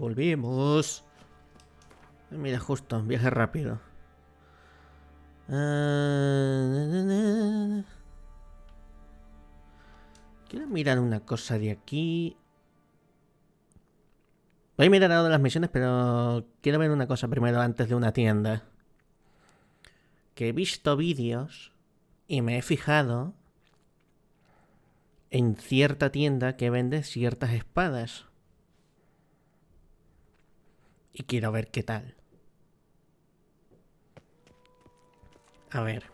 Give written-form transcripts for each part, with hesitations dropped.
volvemos. Mira, justo, viaje rápido. Quiero mirar una cosa de aquí. Voy a mirar ahora las misiones, pero quiero ver una cosa primero antes de una tienda. Que he visto vídeos y me he fijado en cierta tienda que vende ciertas espadas. Y quiero ver qué tal. A ver.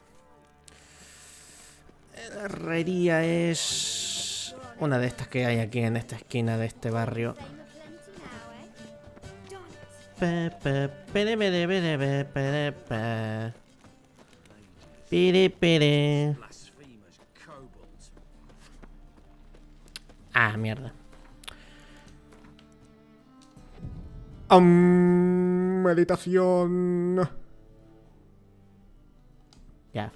La herrería es una de estas que hay aquí en esta esquina de este barrio. Ah, mierda. Meditación. Ya.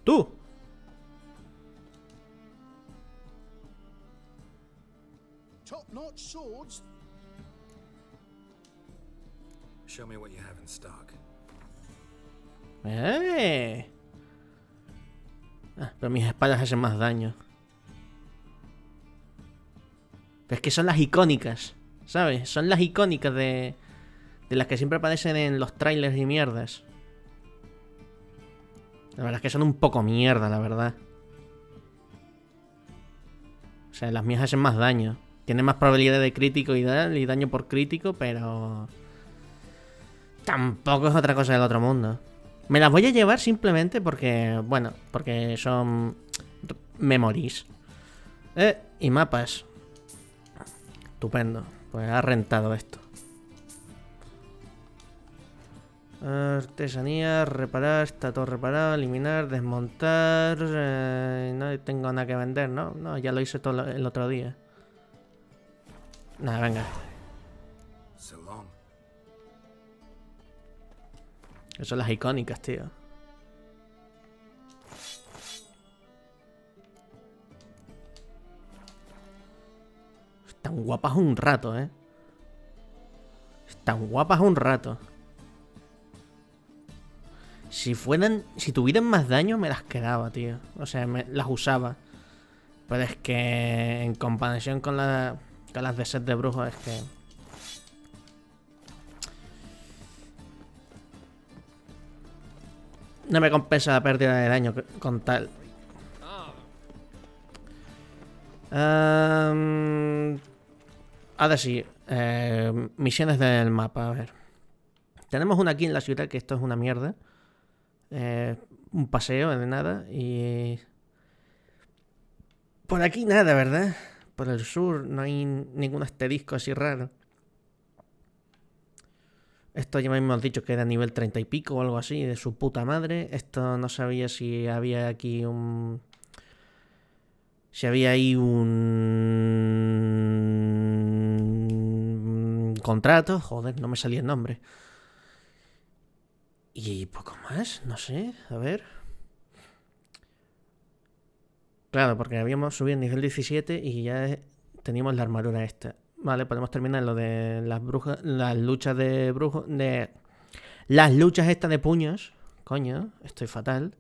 ¡Tú! Top-notch swords. Show me what you have in stock. Pero mis espadas hacen más daño. Pero es que son las icónicas, ¿sabes? Son las icónicas de las que siempre aparecen en los trailers y mierdas. La verdad es que son un poco mierda, la verdad. O sea, las mías hacen más daño. Tienen más probabilidad de crítico y daño por crítico, pero tampoco es otra cosa del otro mundo. Me las voy a llevar simplemente porque, bueno, porque son memories. Y mapas. Estupendo. Pues ha rentado esto. Artesanía, reparar, está todo reparado, eliminar, desmontar. No tengo nada que vender, ¿no? No, ya lo hice todo el otro día. Nada, venga. Esas son las icónicas, tío. Están guapas un rato, ¿eh? Están guapas un rato. Si tuvieran más daño me las quedaba, tío. O sea, las usaba. Pero es que en comparación con las de set de brujo es que... no me compensa la pérdida de daño con tal. Ahora sí, misiones del mapa, a ver. Tenemos una aquí en la ciudad que esto es una mierda. Un paseo de nada y... por aquí nada, ¿verdad? Por el sur no hay ningún asterisco así raro. Esto ya me hemos dicho que era nivel 30 y pico o algo así, de su puta madre. Esto no sabía si había aquí un... si había ahí un contrato. Joder, no me salía el nombre. Y poco más, no sé, a ver. Claro, porque habíamos subido el nivel 17 y ya teníamos la armadura esta. Vale, podemos terminar lo de las brujas, las luchas de brujos, de las luchas estas de puños. Coño, estoy fatal.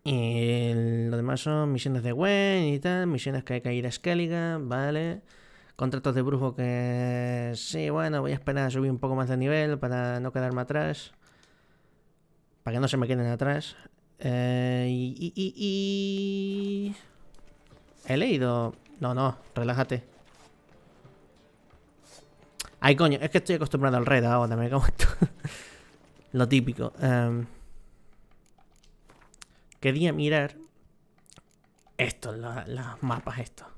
Y lo demás son misiones de Gwen y tal, misiones que hay que ir a Skellige, vale. Contratos de brujo que... sí, bueno, voy a esperar a subir un poco más de nivel para no quedarme atrás. Para que no se me queden atrás. He leído... no, relájate. Ay, coño, es que estoy acostumbrado al red ahora, me cago en todo. Lo típico. Quería mirar estos, los mapas estos.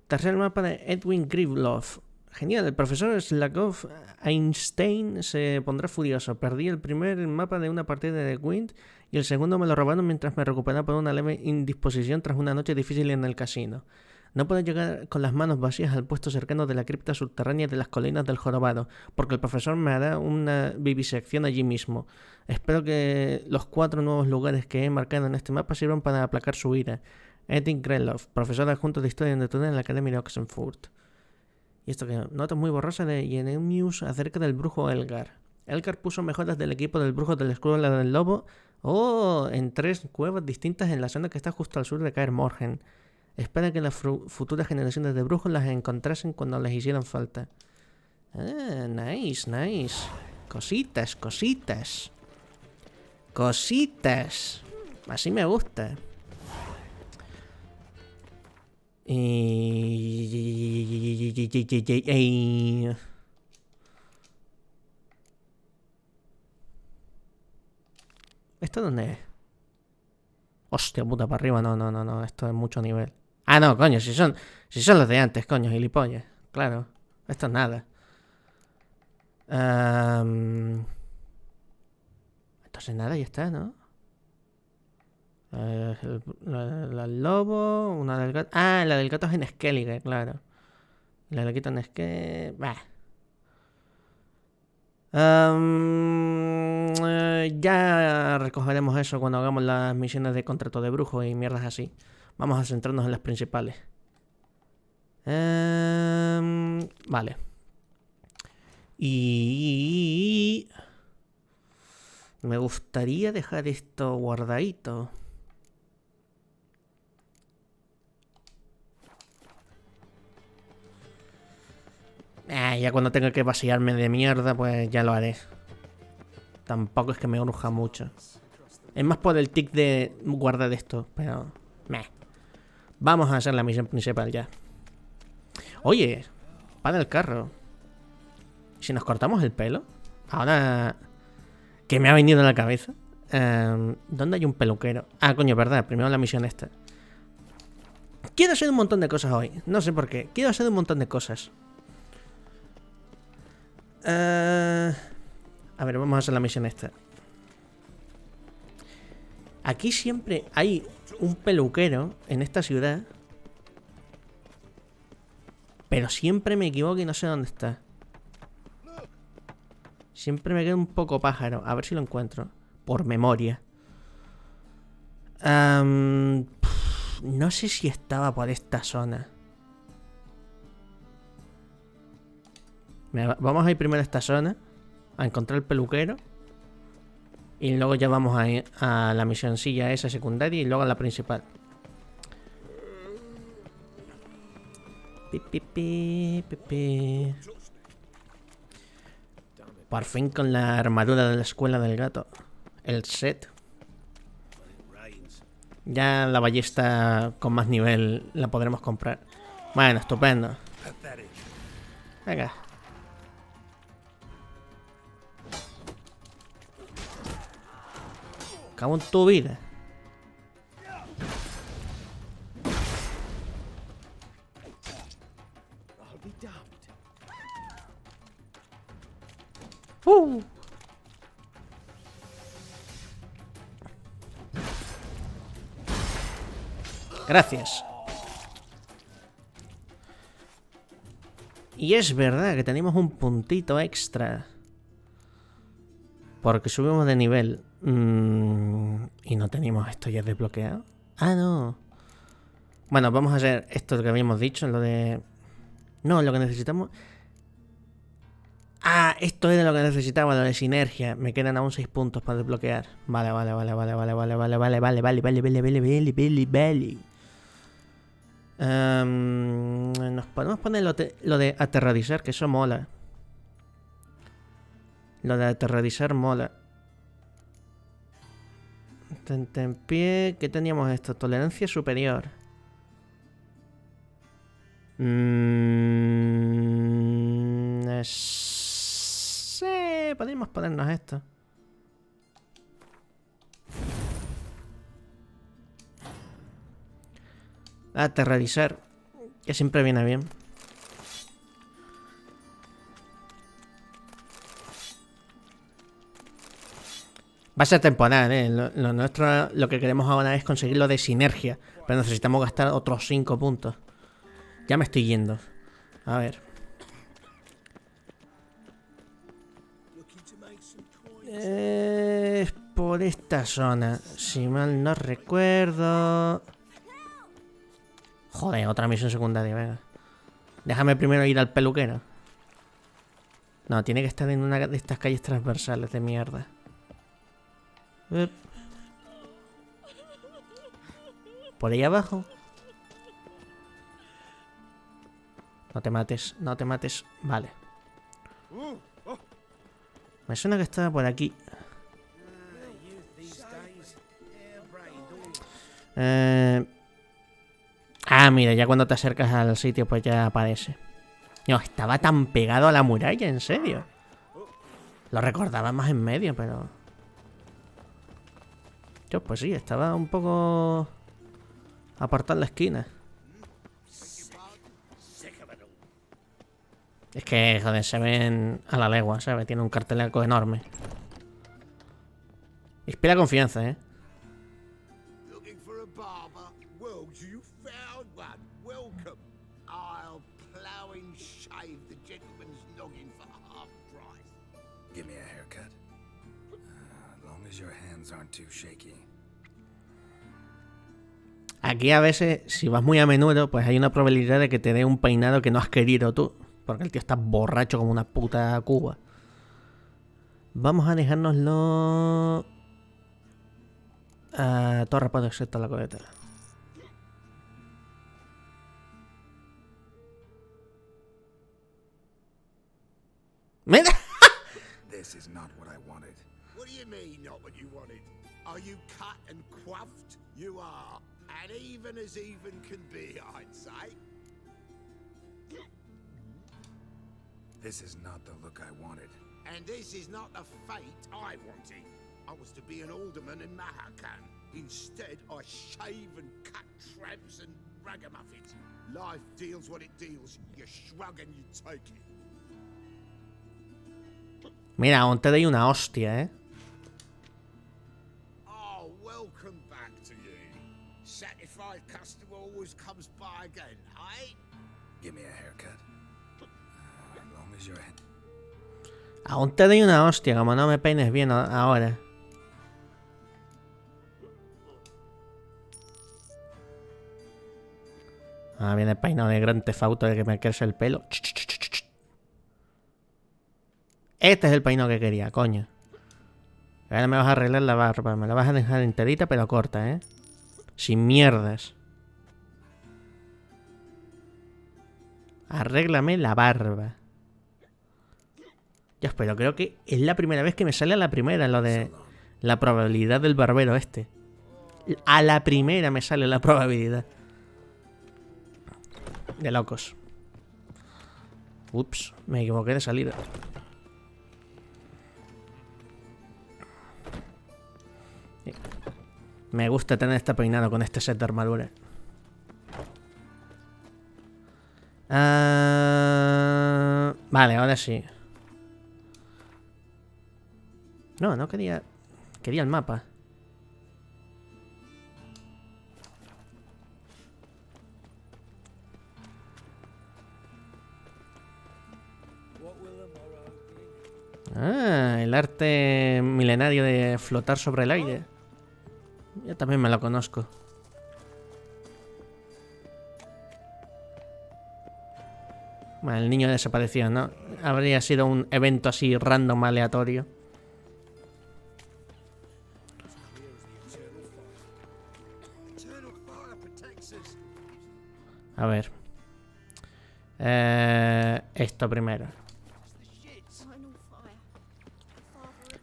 Tercer mapa de Edwin Gribloff. Genial, el profesor Slakov Einstein se pondrá furioso. Perdí el primer mapa de una partida de Gwent y el segundo me lo robaron mientras me recuperaba por una leve indisposición tras una noche difícil en el casino. No puedo llegar con las manos vacías al puesto cercano de la cripta subterránea de las colinas del Jorobado, porque el profesor me hará una vivisección allí mismo. Espero que los 4 nuevos lugares que he marcado en este mapa sirvan para aplacar su ira. Edwin Grelov, profesor adjunto de Historia Natural en la Academia de Oxenford. Y esto que notas muy borrosas de Yenemius acerca del brujo Elgar. Elgar puso mejoras del equipo del brujo de la escuela del lobo en 3 cuevas distintas en la zona que está justo al sur de Kaer Morhen. Espera que las futuras generaciones de brujos las encontrasen cuando les hicieran falta. Ah, nice, nice. Cositas, cositas. Cositas. Así me gusta. ¿Esto dónde es? Hostia puta, para arriba. No. Esto es mucho nivel. Ah, no, coño. Si son los de antes, coño, gilipollas. Claro. Esto es nada. Entonces nada, ya está, ¿no? El lobo, una del gato. Ah, la del gato es en Skellige, claro. La del gato en Skellige. Ya recogeremos eso cuando hagamos las misiones de contrato de brujo y mierdas así. Vamos a centrarnos en las principales. Vale. Y me gustaría dejar esto guardadito. Ya cuando tenga que vaciarme de mierda, pues ya lo haré. Tampoco es que me urja mucho. Es más por el tic de guardar esto, pero... Vamos a hacer la misión principal ya. Oye, para el carro. Si nos cortamos el pelo, ahora que me ha venido a la cabeza, ¿dónde hay un peluquero? Ah, coño, verdad, primero la misión esta. Quiero hacer un montón de cosas hoy, no sé por qué. Quiero hacer un montón de cosas. A ver, vamos a hacer la misión esta. Aquí siempre hay un peluquero en esta ciudad, pero siempre me equivoco y no sé dónde está. Siempre me quedo un poco pájaro. A ver si lo encuentro. Por memoria. No sé si estaba por esta zona. Vamos a ir primero a esta zona. A encontrar el peluquero. Y luego ya vamos a ir a la misioncilla esa secundaria. Y luego a la principal. Por fin con la armadura de la escuela del gato. El set. Ya la ballesta con más nivel la podremos comprar. Bueno, estupendo. Venga. Cago en tu vida. Gracias. Y es verdad que tenemos un puntito extra. Porque subimos de nivel. Y no tenemos esto ya desbloqueado. Ah, no. Bueno, vamos a hacer esto que habíamos dicho. Lo de... No, lo que necesitamos... Ah, esto era lo que necesitaba, lo de sinergia. Me quedan aún 6 puntos para desbloquear. Vale. Nos podemos poner lo de aterrorizar, que eso mola. Lo de aterrorizar mola. Tentempié. ¿Qué teníamos esto? Tolerancia superior. Sí, podemos ponernos esto. Aterrorizar, que siempre viene bien. Va a ser temporal, lo nuestro, lo que queremos ahora es conseguir lo de sinergia. Pero necesitamos gastar otros 5 puntos. Ya me estoy yendo. A ver. Es por esta zona. Si mal no recuerdo. Joder, otra misión secundaria, venga. Déjame primero ir al peluquero. No, tiene que estar en una de estas calles transversales de mierda. Por ahí abajo. No te mates, no te mates. Vale. Me suena que estaba por aquí. Ah, mira, ya cuando te acercas al sitio pues ya aparece. No, estaba tan pegado a la muralla, en serio. Lo recordaba más en medio, pero... Yo, pues sí, estaba un poco... apartado en la esquina. Es que, joder, se ven a la legua, ¿sabes? Tiene un cartelaco enorme. Inspira confianza, ¿eh? Looking for a barber? Well, you found one. Welcome. I'll plough and shave the gentleman's noggin for half price. Give me a haircut. As long as your hands aren't too shaky. Aquí a veces, si vas muy a menudo, pues hay una probabilidad de que te dé un peinado que no has querido tú. Porque el tío está borracho como una puta cuba. Vamos a dejárnoslo... todo rapado excepto la coleta. ¡Mira! This is not what I wanted. What do you mean, not what you wanted? Are you cut and coiffed? You are. And even as even can be, I'd say. This is not the look I wanted. And this is not the fate I wanted. I was to be an alderman in Mahakan. Instead, I shave and cut tramps and ragamuffins. Life deals what it deals. You shrug and you take it. Mira, aún te doy una hostia, ¿eh? Oh, welcome back to you. Satisfied customer always comes by again, eh? Give me a haircut. As long as your hand... Aún te doy una hostia, como no me peines bien ahora. Ah, viene el peinado de Gran Theft Auto de que me crece el pelo. Este es el peinado que quería, coño. Ahora me vas a arreglar la barba. Me la vas a dejar enterita pero corta, ¿eh? Sin mierdas. Arréglame la barba. Dios, pero creo que es la primera vez que me sale a la primera lo de la probabilidad del barbero este. A la primera me sale la probabilidad. De locos. Ups, me equivoqué de salida. Me gusta tener este peinado con este set de armadura. Vale, ahora sí. No quería... Quería el mapa. Ah, el arte milenario de flotar sobre el aire. Yo también me lo conozco. Bueno, el niño desapareció, ¿no? Habría sido un evento así random, aleatorio. A ver. Esto primero.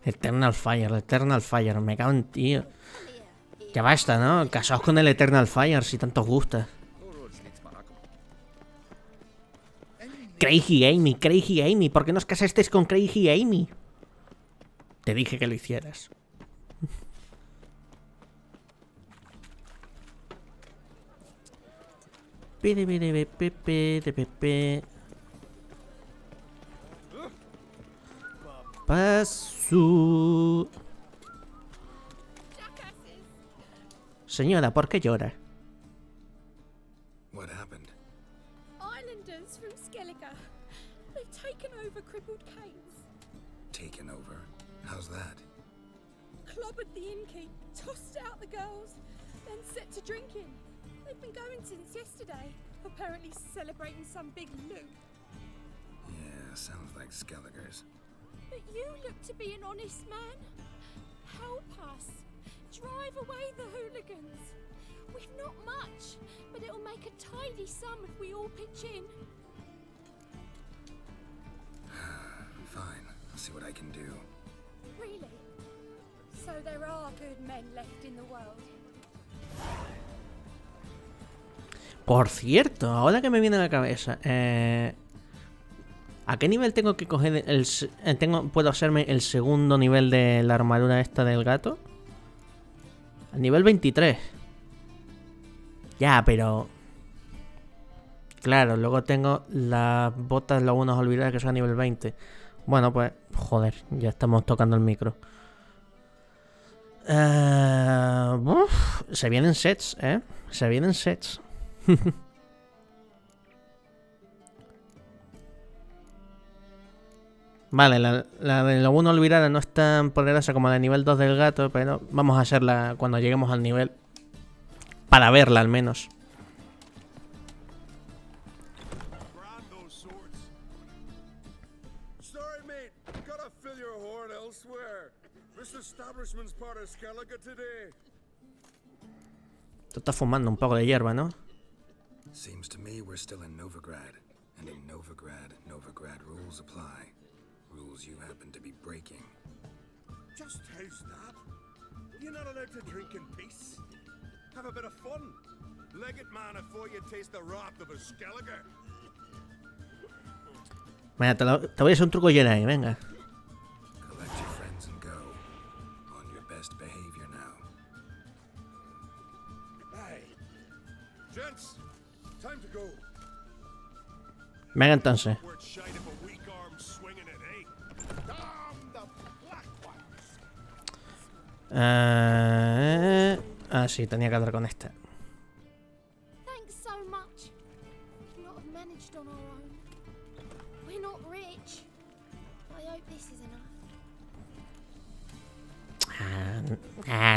Eternal Fire, me cago en tío. Ya basta, ¿no? Casaos con el Eternal Fire si tanto os gusta. Crazy Amy, ¿por qué no os casasteis con Crazy Amy? Te dije que lo hicieras. Pasu. Señora, ¿por qué llora? What happened? Islanders from Skellige. They've taken over crippled caves. Taken over? How's that? Clobbered the innkeep, tossed out the girls, then set to drinking. They've been going since yesterday, apparently celebrating some big loot. Yeah, sounds like Skelligers. But you look to be an honest man. Help us. Drive away the hooligans. We've not much, but it'll make a tidy sum if we all pitch in. Fine, I'll see what I can do. Really? So there are good men left in the world. Por cierto, ahora que me viene a la cabeza, ¿a qué nivel tengo que coger puedo hacerme el segundo nivel de la armadura esta del gato? Al nivel 23. Ya, pero... Claro, luego tengo las botas lagunas olvidadas que son a nivel 20. Bueno, pues... Joder, ya estamos tocando el micro. Se vienen sets, ¿eh? Se vienen sets. Vale, la de lo uno olvidada no es tan poderosa como la de nivel 2 del gato, pero vamos a hacerla cuando lleguemos al nivel. Para verla al menos. Sorry, mate. Gotta fill your horn elsewhere. This establishment's part of Skellige today. Tú estás fumando un poco de hierba, ¿no? Seems to me we're still in Novigrad. And in Novigrad rules apply. Rules you happen to be breaking. Just how's that? You're not allowed to drink in peace. Have a bit of fun. Leg it, man, before you taste the wrath of a Skellige. Venga, te voy a hacer un truco Jedi, venga. Collect your friends and go. On your best behavior now. Hey, gents, time to go. Venga entonces. We're shite of a weak arm swinging it, eh? Damn the black ones. Sí, tenía que hablar con esta. Thanks so much. Not have managed on our own. We're not rich. I hope this is enough.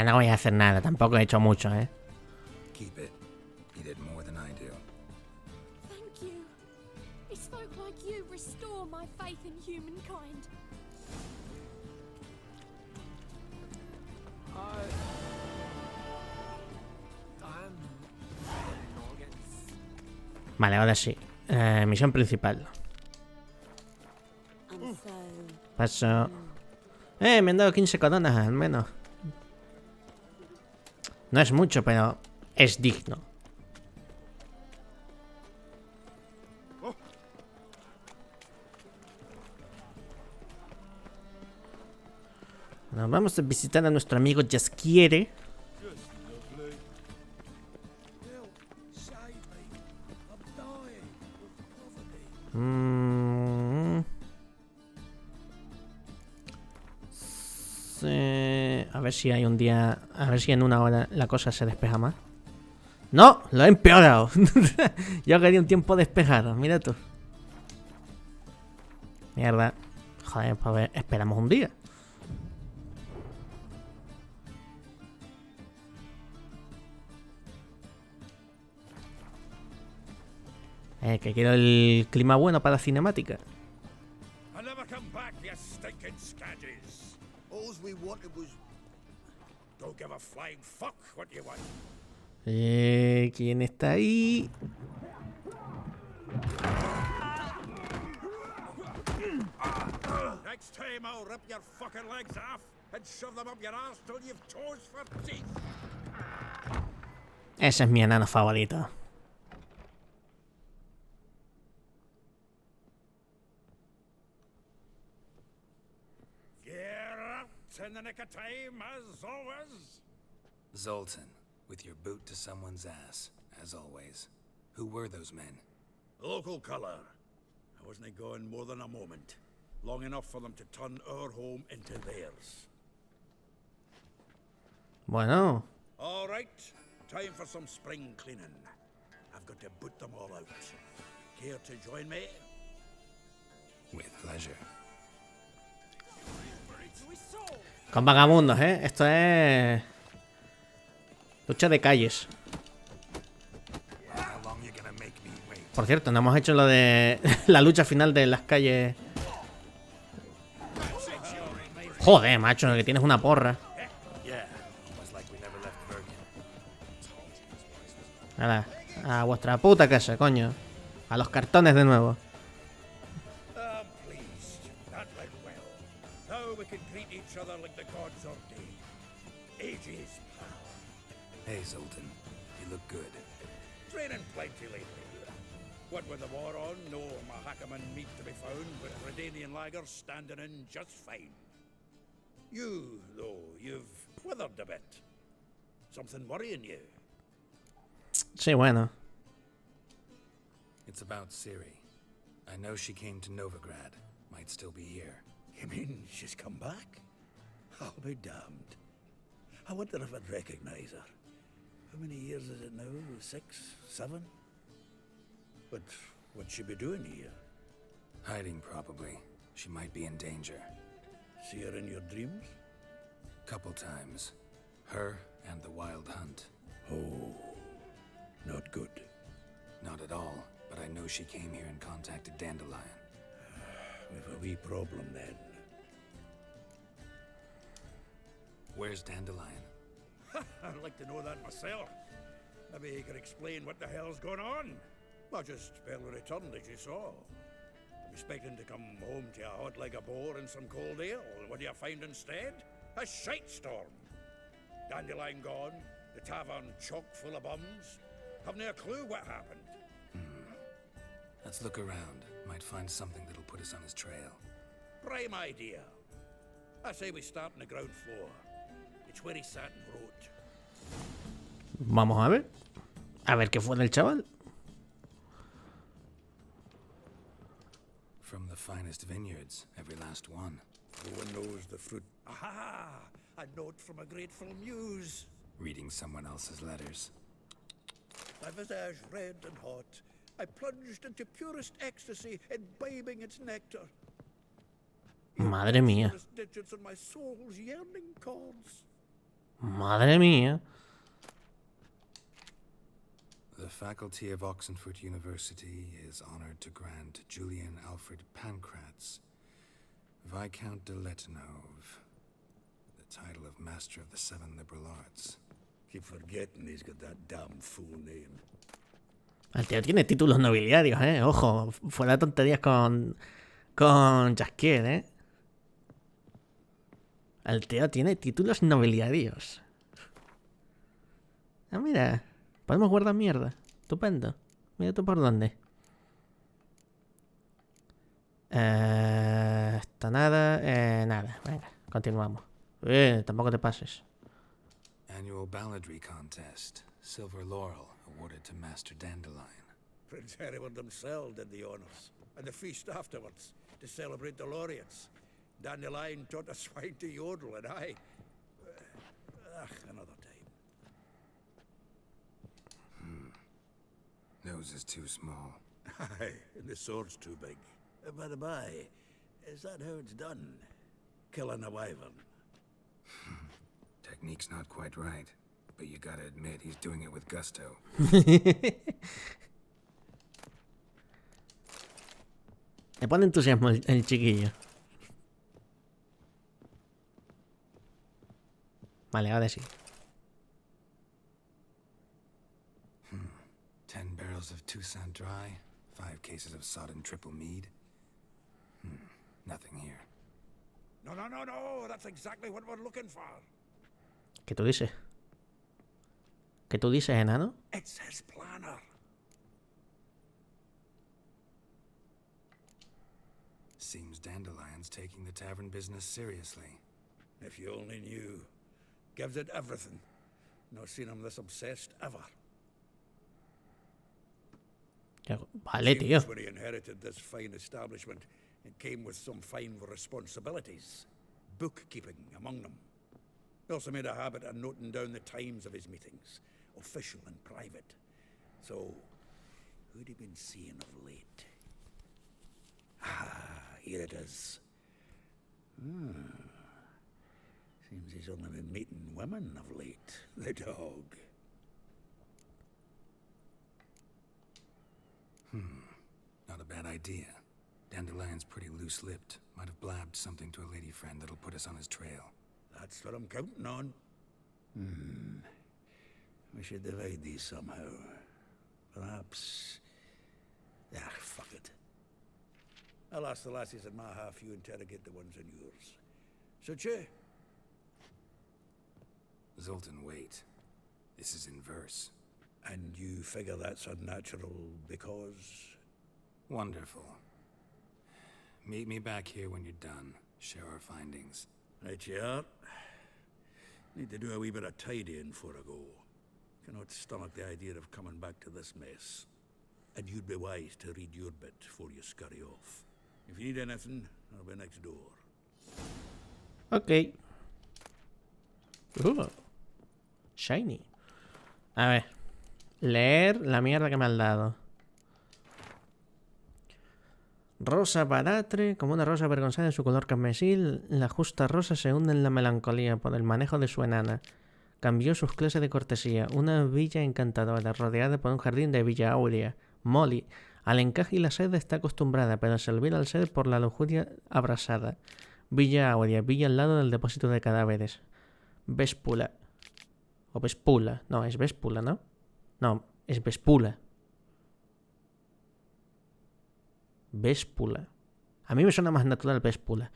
No voy a hacer nada, tampoco he hecho mucho, ¿eh? Keep it. You did more than I do. Thank you. It's folk like you restore my faith in humankind. Vale, ahora sí. Misión principal. Paso. Me han dado 15 coronas al menos. No es mucho, pero es digno. Bueno, vamos a visitar a nuestro amigo Jaskiere. A ver si hay un día. A ver si en una hora la cosa se despeja más. ¡No! Lo he empeorado. Yo quería un tiempo despejado. Mira tú. Mierda. Joder, pues a ver, esperamos un día. Que quiero el clima bueno para la cinemática. I never come back, you stinking scadges. All we wanted was... Don't give a flying fuck what you want. ¿Quién está ahí? Next time I'll rip your fucking legs off and shove them up your ass till you've toes for teeth. Ese es mi enano favorito. In the nick of time, as always. Zoltan, with your boot to someone's ass, as always. Who were those men? Local color. I wasn't going more than a moment. Long enough for them to turn our home into theirs. Bueno. All right, time for some spring cleaning. I've got to boot them all out. Care to join me? With pleasure. Con vagabundos, ¿eh? Esto es... lucha de calles. Por cierto, no hemos hecho lo de la lucha final de las calles. Joder, macho, que tienes una porra. Nada, a vuestra puta casa, coño. A los cartones de nuevo. Pleased. That went well. Now we can greet each other like the gods ordained. Ages, pal. Hey, Zoltan. You look good. Training plenty lately. What with the war on, no Mahakaman meat to be found, but Redanian lagers standing in just fine. You, though, you've withered a bit. Something worrying you? Sí, bueno. It's about Ciri. I know she came to Novigrad. Might still be here. You mean she's come back? I'll be damned. I wonder if I'd recognize her. How many years is it now? 6, 7? But what'd she be doing here? Hiding, probably. She might be in danger. See her in your dreams? Couple times. Her and the Wild Hunt. Oh, not good. Not at all, but I know she came here and contacted Dandelion. We've a wee problem then. Where's Dandelion? I'd like to know that myself. Maybe he could explain what the hell's going on. I just barely returned, as you saw. I'm expecting to come home to a hot like a boar and some cold ale. What do you find instead? A shite storm. Dandelion gone, the tavern chock full of bums. Haven't a clue what happened. Let's look around. Might find something that'll put us on his trail. Prime idea. I say we start on the ground floor. It's where he sat and wrote. Vamos a ver. A ver qué fue del chaval. From the finest vineyards, every last one. No one knows the fruit. Aha! A note from a grateful muse. Reading someone else's letters. My visage red and hot, I plunged into purest ecstasy, imbibing its nectar. Madre mía. Digits on my soul's yearning chords. Madre mía. The faculty of Oxenford University is honored to grant Julian Alfred Pancratz, Viscount de Letonov, the title of Master of the Seven Liberal Arts. Keep forgetting he's got that damn fool name. El tío tiene títulos nobiliarios, Ojo, fuera de tonterías con Jasquier, El tío tiene títulos nobiliarios. Ah, mira. Podemos guardar mierda. Estupendo. Mira tú por dónde. Está nada. Nada. Venga, continuamos. Tampoco te pases. Annual balladry contest. Silver Laurel awarded to Master Dandelion. Prince Hereward himself did the honors, and the feast afterwards, to celebrate the laureates. Dandelion taught a swine to yodel, and I... another time. Nose is too small. Aye, and the sword's too big. By the by, is that how it's done? Killing a wyvern? Technique's not quite right, but you gotta admit he's doing it with gusto. Me pone entusiasmo el chiquillo. Vale, ahora sí. 10 barrels of Toussaint Dry, 5 cases of sodden triple mead. Nothing here. No, that's exactly what we're looking for. ¿Qué tú dices? ¿Qué tú dices, enano? It's his planner. Seems Dandelion's taking the tavern business seriously. If you only knew. Gives it everything. Not seen him this obsessed ever. Vale, tío. When he inherited this fine establishment, it came with some fine responsibilities. Bookkeeping among them. He also made a habit of noting down the times of his meetings, official and private. So, who'd he been seeing of late? Here it is. Seems he's only been meeting women of late, the dog. idea. Dandelion's pretty loose-lipped. Might have blabbed something to a lady friend that'll put us on his trail. That's what I'm counting on. We should divide these somehow. Perhaps... Ah, fuck it. I'll ask the lassies in my half, you interrogate the ones in yours. Such a... Zoltan, wait. This is in verse. And you figure that's unnatural because... Wonderful. Meet me back here when you're done. Share our findings. Right you are. Need to do a wee bit of tidying before I go. Cannot stomach the idea of coming back to this mess. And you'd be wise to read your bit before you scurry off. If you need anything, I'll be next door. Ok. Shiny. A ver. Leer la mierda que me han dado. Rosa paratre, como una rosa avergonzada en su color carmesí, la justa rosa se hunde en la melancolía por el manejo de su enana. Cambió sus clases de cortesía, una villa encantadora, rodeada por un jardín de Villa Aurea. Molly, al encaje y la sed está acostumbrada, pero se olvida al sed por la lujuria abrasada. Villa Aurea, villa al lado del depósito de cadáveres. Véspula. O Vespula. No, es Véspula, ¿no? No, es Vespula. Véspula. A mí me suena más natural Véspula.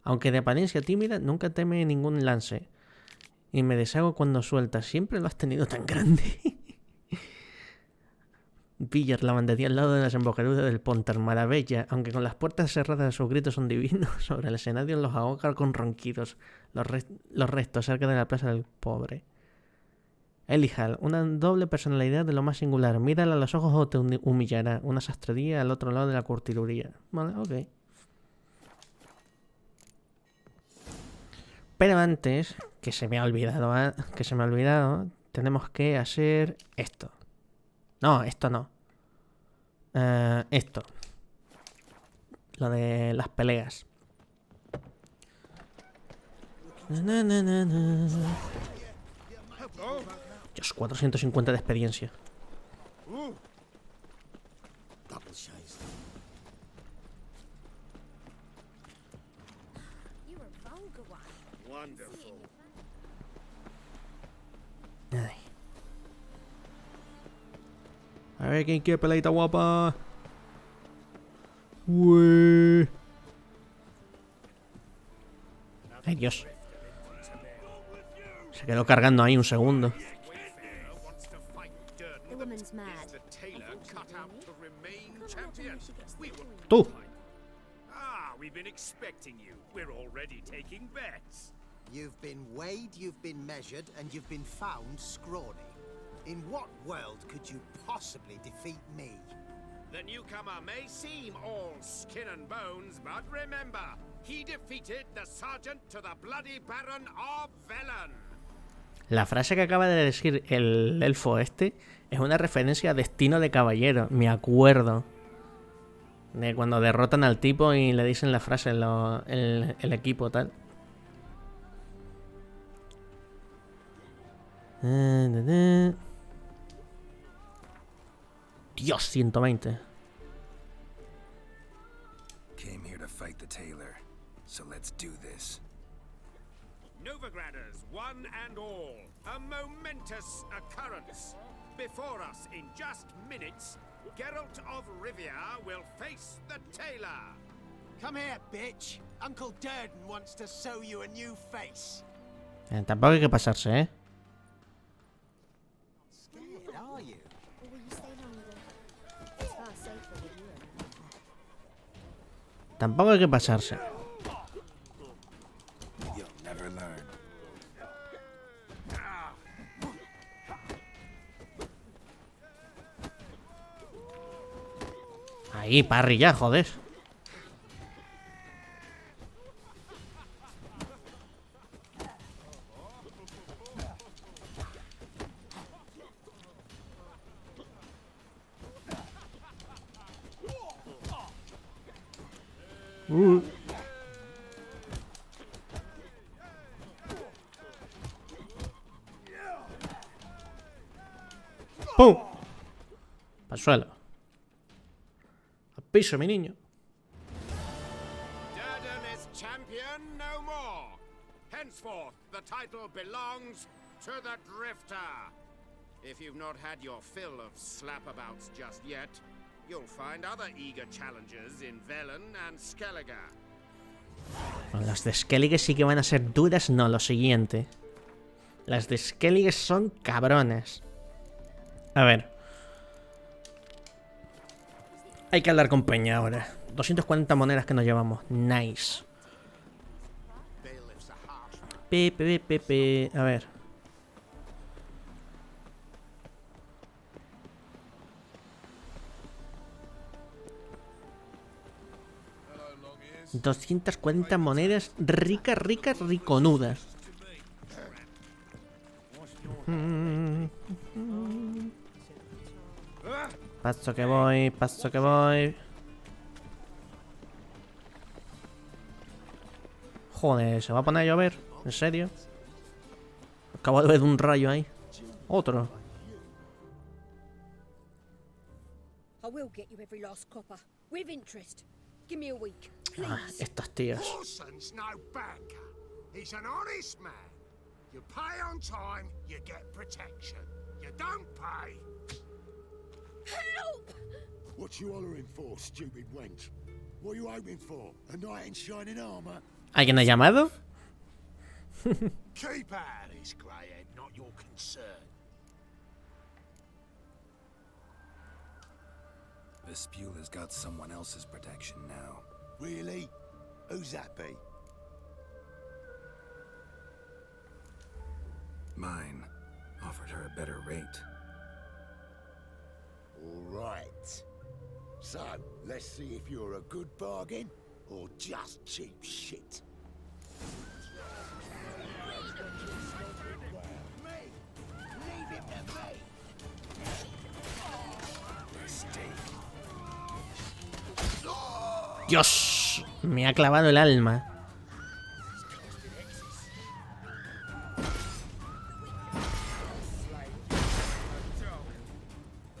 Aunque de apariencia tímida, nunca teme ningún lance. Y me deshago cuando suelta. Siempre lo has tenido tan grande. Villar, lavandería al lado de las embocaduras del Pontar. Maravilla. Aunque con las puertas cerradas sus gritos son divinos. Sobre el escenario los ahoga con ronquidos. Los restos cerca de la plaza del pobre. Elijal, una doble personalidad de lo más singular. Mírala a los ojos o te humillará. Una sastrería al otro lado de la curtiduría. Vale, ok. Pero antes, que se me ha olvidado, tenemos que hacer esto. No, esto no. Esto. Lo de las peleas. Dios, 450 de experiencia. Ay. A ver quién quiere peleita guapa. Ué. Ay, Dios. Se quedó cargando ahí un segundo. Tú. We've been expecting you. We're already taking bets. You've been weighed, you've been measured, and you've been found scrawny. In what world could you possibly defeat me? The newcomer may seem all skin and bones, but remember, he defeated the sergeant to the bloody Baron of Velen. La frase que acaba de decir el elfo este es una referencia a Destino de Caballero, me acuerdo. De cuando derrotan al tipo y le dicen la frase el equipo tal. Dios, 120. Came here to fight the tailor, so let's do this. Novigraders, one and all, a momentous occurrence. Before us, in just minutes, Geralt of Rivia will face the tailor. Come here, bitch. Uncle Durden wants to sew you a new face. Tampoco hay que pasarse, ¿eh? Scared, are you? Or will you stay longer? It's far safer with you around. Tampoco hay que pasarse. You'll never learn. Ahí, parry ya, joder. ¡Pum! Al suelo. piso, mi niño. Durden is champion no more. Henceforth, the title belongs to the Drifter. If you've not had your fill of slapabouts just yet, you'll find other eager challengers in Velen and Skellige. Bueno, las de Skellige sí que van a ser duras, no, lo siguiente. Las de Skellige son cabrones. A ver. Hay que hablar con Peña ahora. 240 monedas que nos llevamos. Nice. A ver. $240 monedas riconudas. Paso que voy, paso que voy. Joder, ¿se va a poner a llover? ¿En serio? Acabo de ver un rayo ahí. Otro. I will get you every last copper, with interest. Give me a week, Ah, please. estos tíos. Parson's no banker. He's an honest man. You pay on time, you get protection. You don't pay. Help! What you hollering for, stupid wench? What are you hoping for? A knight in shining armor? ¿Alguien ha llamado? Keep out of this, greyhead, not your concern. Vespula's got someone else's protection now. Really? Who's that be? Mine offered her a better rate. All right. So, let's see if you're a good bargain or just cheap shit. Dios, me ha clavado el alma.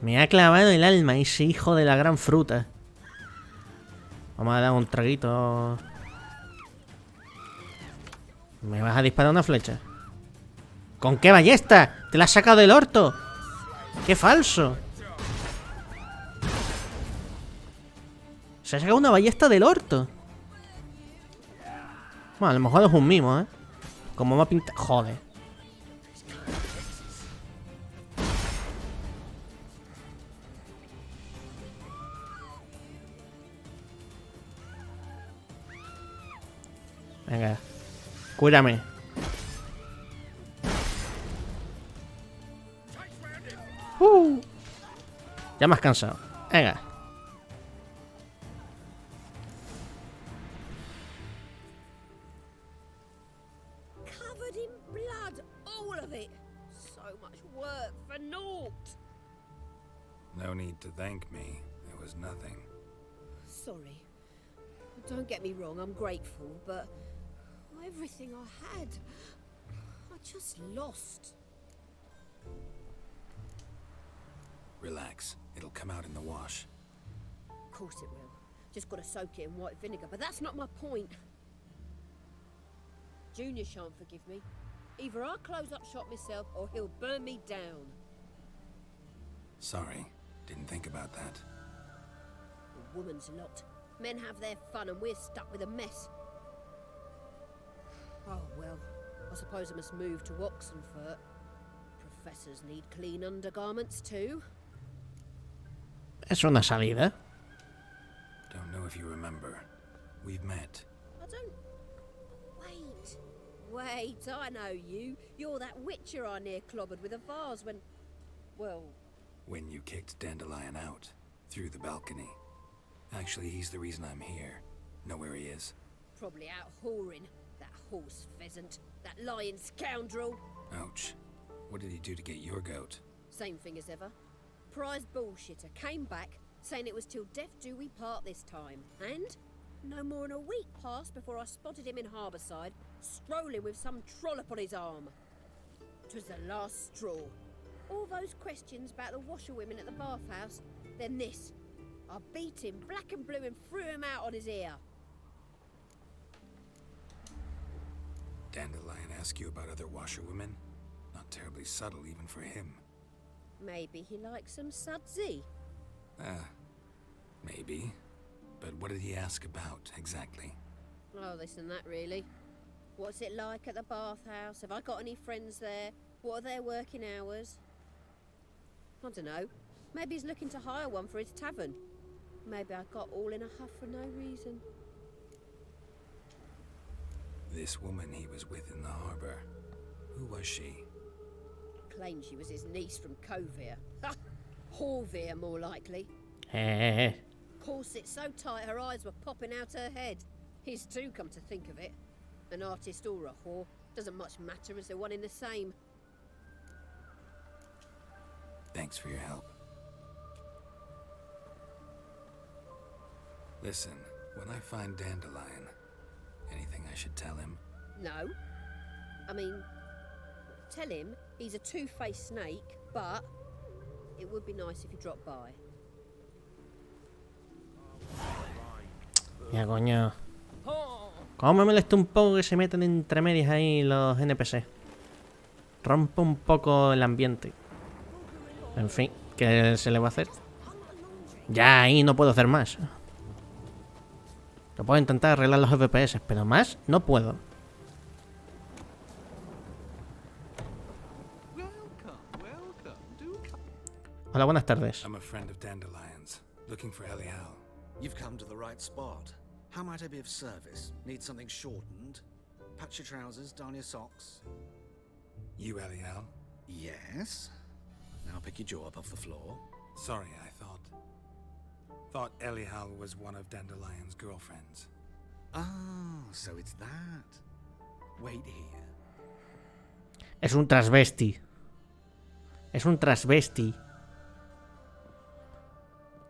Me ha clavado el alma ese hijo de la gran fruta. Vamos a dar un traguito. ¿Me vas a disparar una flecha? ¿Con qué ballesta? ¡Te la has sacado del orto! ¡Qué falso! Se ha sacado una ballesta del orto. Bueno, a lo mejor es un mimo, ¿eh? Como me ha pintado... Joder. Venga. Cuídame. Ya me has cansado. Venga. Covered in blood, all of it. So much work for naught. No need to thank me. It was nothing. Sorry. Don't get me wrong, I'm grateful, but everything I had, I just lost. Relax. It'll come out in the wash. Of course it will. Just gotta soak it in white vinegar, but that's not my point. Junior shan't forgive me. Either I'll close up shop myself or he'll burn me down. Sorry. Didn't think about that. A woman's lot. Men have their fun and we're stuck with a mess. Oh well, I suppose I must move to Oxenfurt. Professors need clean undergarments too. Es una salida. Don't know if you remember. We've met. I don't... Wait, I know you. You're that witcher I near clobbered with a vase when... Well... When you kicked Dandelion out. Through the balcony. Actually, he's the reason I'm here. Know where he is? Probably out whoring. That horse pheasant. That lying scoundrel. Ouch. What did he do to get your goat? Same thing as ever. Prize bullshitter came back, saying it was till death do we part this time. And no more than a week passed before I spotted him in Harbourside, strolling with some trollop on his arm. 'Twas the last straw. All those questions about the washerwomen at the bathhouse, then this. I beat him black and blue and threw him out on his ear. Dandelion ask you about other washerwomen? Not terribly subtle even for him. Maybe he likes some sudsy. Maybe. But what did he ask about, exactly? Oh, this and that, really. What's it like at the bathhouse? Have I got any friends there? What are their working hours? I don't know. Maybe he's looking to hire one for his tavern. Maybe I got all in a huff for no reason. This woman he was with in the harbor, who was she? Claimed she was his niece from Covere. Ha! Horvere, more likely. Corset so tight her eyes were popping out her head. His too, come to think of it. An artist or a whore, doesn't much matter as they're one in the same. Thanks for your help. Listen, when I find Dandelion, anything I should tell him? No. I mean, tell him he's a two-faced snake, but it would be nice if he dropped by. Ya, coño. Cómo me molesta un poco que se metan entre medias ahí los NPC. Rompe un poco el ambiente. En fin, ¿qué se le va a hacer? Ya ahí no puedo hacer más. Yo puedo intentar arreglar los FPS, pero más no puedo. Hola, buenas tardes. I'm a friend of Dandelion's, looking for Elial. You've come to the right spot. How might I be of service? Need something shortened? Patch your trousers, darn your socks. You Elial? Yes. Now pick your jaw up off the floor. Sorry, I thought Elial was one of Dandelion's girlfriends. Ah, so it's that. Wait here. Es un transvesti. Es un transvesti.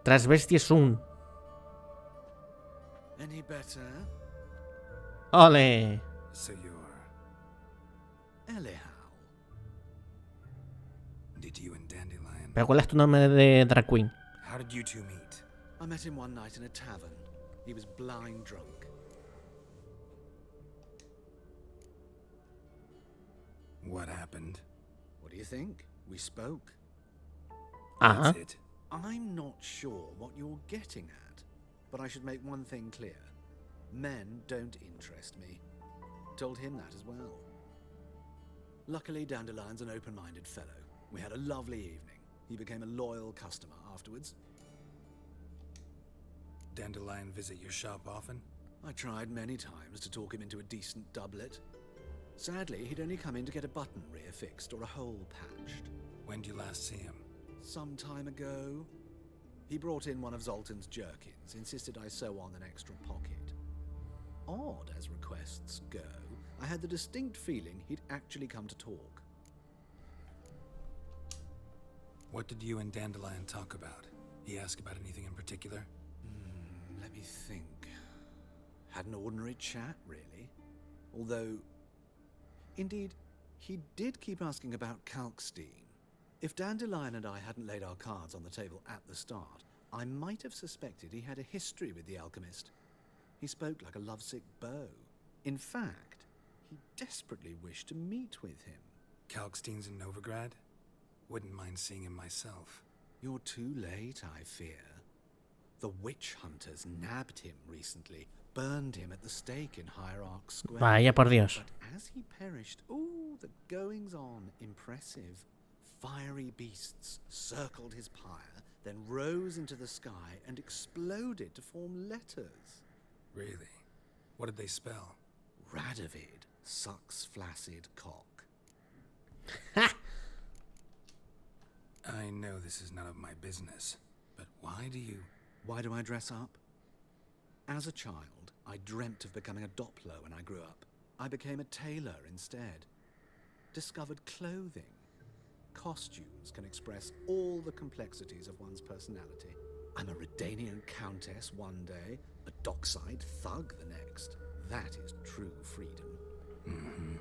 Transvesti es un... Any better? ¡Ole! So you're... Elial. Did you and Dandelion... ¿Pero cuál es tu nombre de drag queen? How did you two meet? I met him one night in a tavern. He was blind drunk. What happened? What do you think? We spoke. Ajá. That's it. I'm not sure what you're getting at, but I should make one thing clear. Men don't interest me. Told him that as well. Luckily, Dandelion's an open-minded fellow. We had a lovely evening. He became a loyal customer afterwards. Dandelion visit your shop often? I tried many times to talk him into a decent doublet. Sadly, he'd only come in to get a button rear fixed or a hole patched. When did you last see him? Some time ago. He brought in one of Zoltan's jerkins, insisted I sew on an extra pocket. Odd as requests go, I had the distinct feeling he'd actually come to talk. What did you and Dandelion talk about? He asked about anything in particular? Let me think. Had an ordinary chat, really. Although, indeed, he did keep asking about Kalkstein. If Dandelion and I hadn't laid our cards on the table at the start, I might have suspected he had a history with the alchemist. He spoke like a lovesick beau. In fact, he desperately wished to meet with him. Kalkstein's in Novigrad? Wouldn't mind seeing him myself. You're too late, I fear. The witch hunters nabbed him recently, burned him at the stake in Hierarch Square. Vaya por Dios. But as he perished, ooh, the goings-on, impressive. Fiery beasts circled his pyre, then rose into the sky and exploded to form letters. Really? What did they spell? Radovid sucks flaccid cock. I know this is none of my business, but why do you... Why do I dress up? As a child, I dreamt of becoming a Doppler when I grew up. I became a tailor instead. Discovered clothing. Costumes can express all the complexities of one's personality. I'm a Redanian countess one day, a dockside thug the next. That is true freedom. Mm-hmm.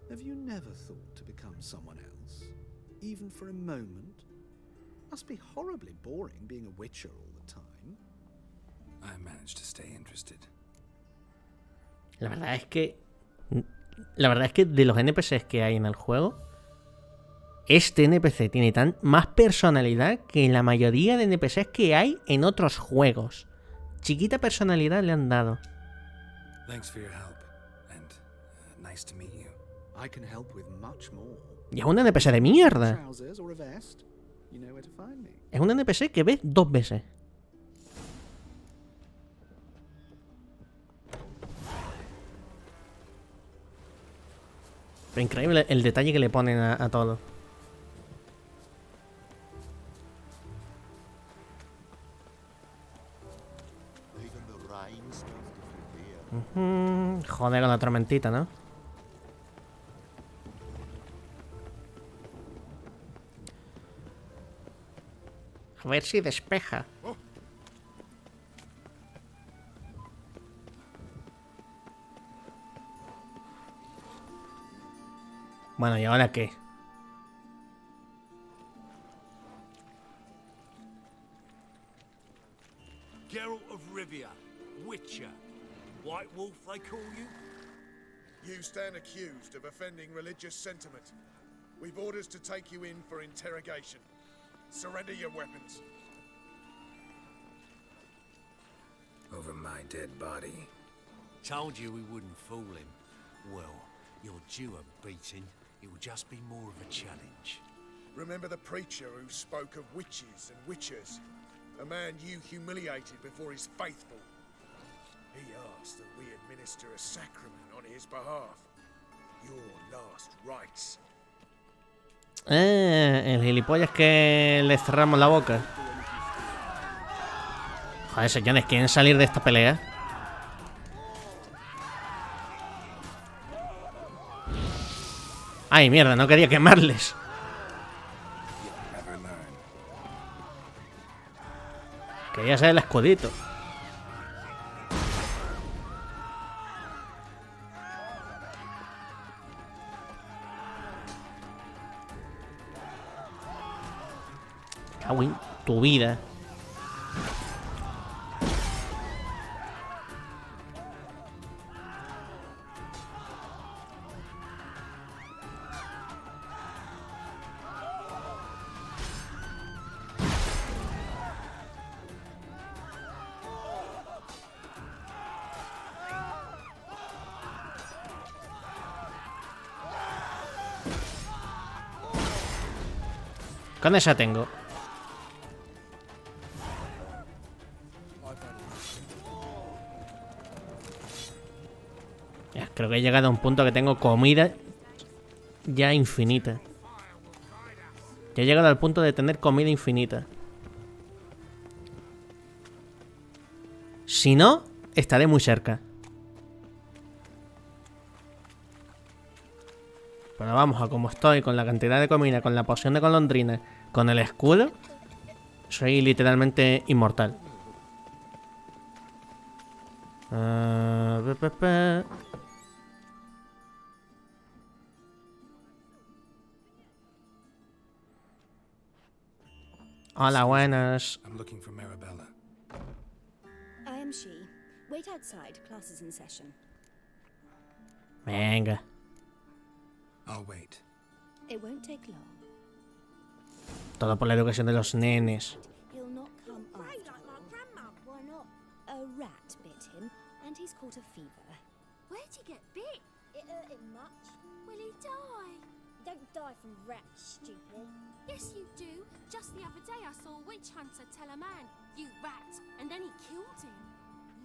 Have you never thought to become someone else? Even for a moment? Must be horribly boring being a witcher all the time. I managed to stay interested. La verdad es que de los NPCs que hay en el juego, este NPC tiene más personalidad que la mayoría de NPCs que hay en otros juegos. Chiquita personalidad le han dado. Thanks for your help, and nice to meet you. I can help with much more. Y es un NPC de mierda. Trousers or a vest? You know where to find me. Es un NPC que ves 2 veces. Pero increíble el detalle que le ponen a todo. Joder, con la tormentita, ¿no? A ver si despeja. Bueno, ¿y ahora qué? Geralt of Rivia, Witcher. White Wolf, they call you? You stand accused of offending religious sentiment. We've orders to take you in for interrogation. Surrender your weapons. Over my dead body. Told you we wouldn't fool him. Well, you're due a beating. It will just be more of a challenge. Remember the preacher who spoke of witches and witchers? A man you humiliated before his faithful. He asked that we administer a sacrament on his behalf. Your last rites. El gilipollas que le cerramos la boca. Joder, señores, ¿quieren salir de esta pelea? Ay, mierda, no quería quemarles. Quería ser el escudito. Cago en tu vida. Con esa tengo. Ya, creo que he llegado a un punto que tengo comida ya infinita. Ya he llegado al punto de tener comida infinita. Si no, estaré muy cerca. Pero vamos, a como estoy, con la cantidad de comida, con la poción de golondrina, con el escudo, soy literalmente inmortal. Hola, buenas. I'm looking for Marabella. I am she. Wait outside. Class is in session. Venga. I'll wait. It won't take long. Todo por la educación de los nenes. He'll not come after all. Why not? A rat bit him, and he's caught a fever. Where'd he get bit? It hurt him much. Will he die? Don't die from rats, stupid. Yes, you do. Just the other day I saw a witch hunter tell a man, "You rat," and then he killed him.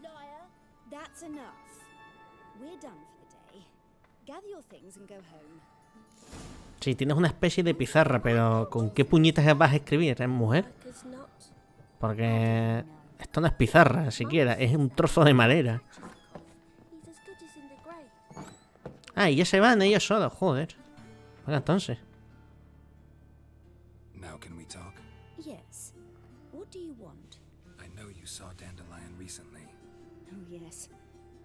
Liar. That's enough. We're done for the day. Gather your things and go home. Sí, tienes una especie de pizarra, pero ¿con qué puñetas vas a escribir, mujer? Porque esto no es pizarra, siquiera, es un trozo de madera. Ah, y ya se van ellos solos, joder. Bueno, entonces. Now can we talk? Yes. What do you want? I know you saw Dandelion recently. Oh, yes.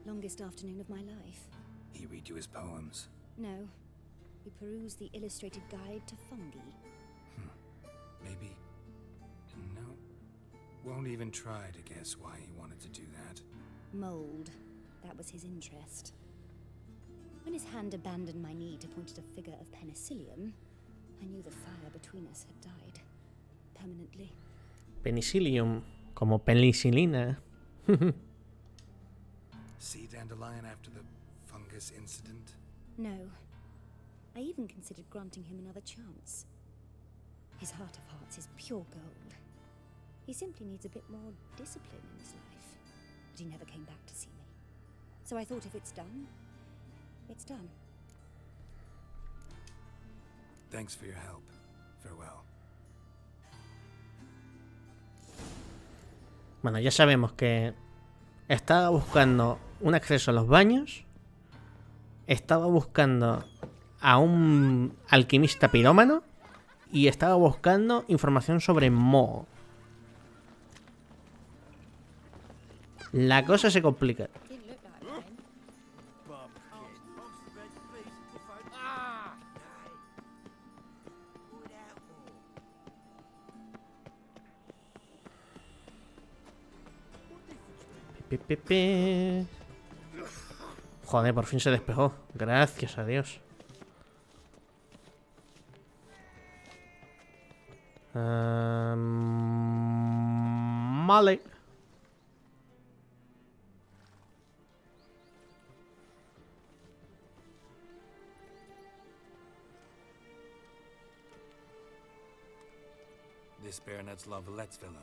Longest afternoon of my life. He read you his poems. No. We perused the illustrated guide to fungi. Maybe Won't even try to guess why he wanted to do that. Mold. That was his interest. When his hand abandoned my knee to point at a figure of penicillium, I knew the fire between us had died. Permanently. Penicillium, como penicilina. See Dandelion after the fungus incident? No. I even considered granting him another chance. His heart of hearts is pure gold. He simply needs a bit more discipline in his life. But he never came back to see me. So I thought if it's done, it's done. Thanks for your help. Farewell. Bueno, ya sabemos que estaba buscando un acceso a los baños. Estaba buscando a un alquimista pirómano. Y estaba buscando información sobre Mo. La cosa se complica. Joder, por fin se despejó. Gracias a Dios. Vale. This Baronet's La Vallette's villa.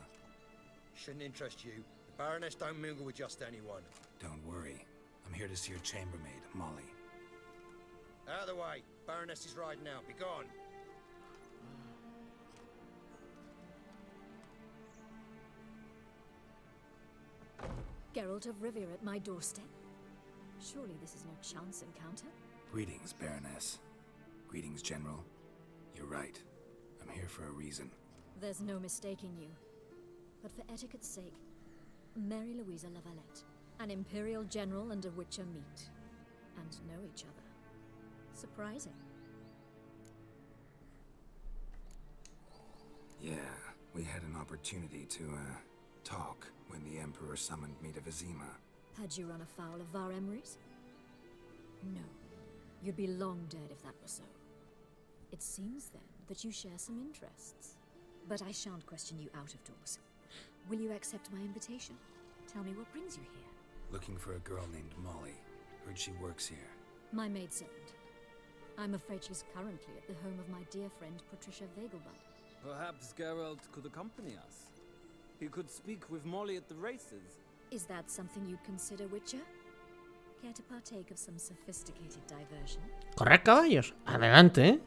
Shouldn't interest you. The Baroness don't mingle with just anyone. Don't worry. I'm here to see your chambermaid, Molly. Out of the way. Baroness is riding now. Be gone. Geralt of Rivia at my doorstep. Surely this is no chance encounter. Greetings, Baroness. Greetings, General. You're right. I'm here for a reason. There's no mistaking you. But for etiquette's sake, Mary Louisa La Valette, an Imperial General and a Witcher meet. And know each other. Surprising. Yeah, we had an opportunity to, talk when the Emperor summoned me to Vizima. Had you run afoul of Var Emrys? No. You'd be long dead if that were so. It seems, then, that you share some interests. But I shan't question you out of doors. Will you accept my invitation? Tell me what brings you here. Looking for a girl named Molly. Heard she works here. My maidservant. I'm afraid she's currently at the home of my dear friend Patricia Vegelbud. Perhaps Geralt could accompany us. He could speak with Molly at the races. Is that something you'd consider, Witcher? Care to partake of some sophisticated diversion? Correr caballos. Adelante, ¿eh?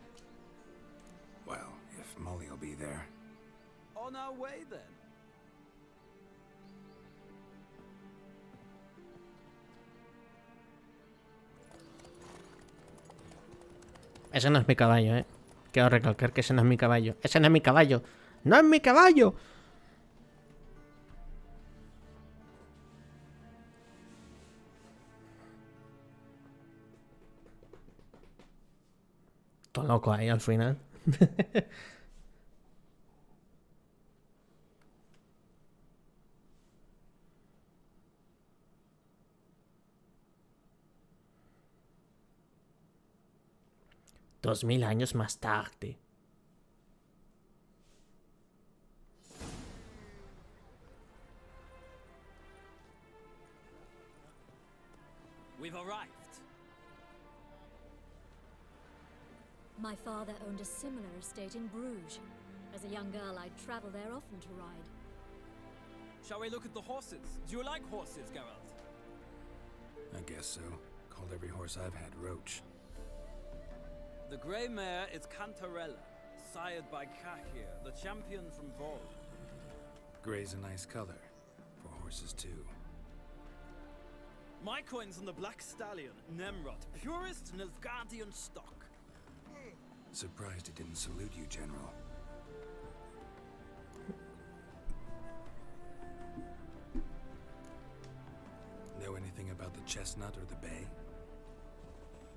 Well, if Molly will be there. On our way, then. Ese no es mi caballo, ¿eh? Quiero recalcar que ese no es mi caballo. ¡Ese no es mi caballo! ¡No es mi caballo! Todo loco ahí al final. Dos mil años más tarde. We've arrived. My father owned a similar estate in Bruges. As a young girl, I'd travel there often to ride. Shall we look at the horses? Do you like horses, Geralt? I guess so. Called every horse I've had Roach. The grey mare is Cantarella, sired by Kahir, the champion from Vol. Grey's a nice color. For horses, too. My coin's on the black stallion, Nemrod, purest Nilfgaardian stock. Surprised he didn't salute you, General. Know anything about the chestnut or the bay?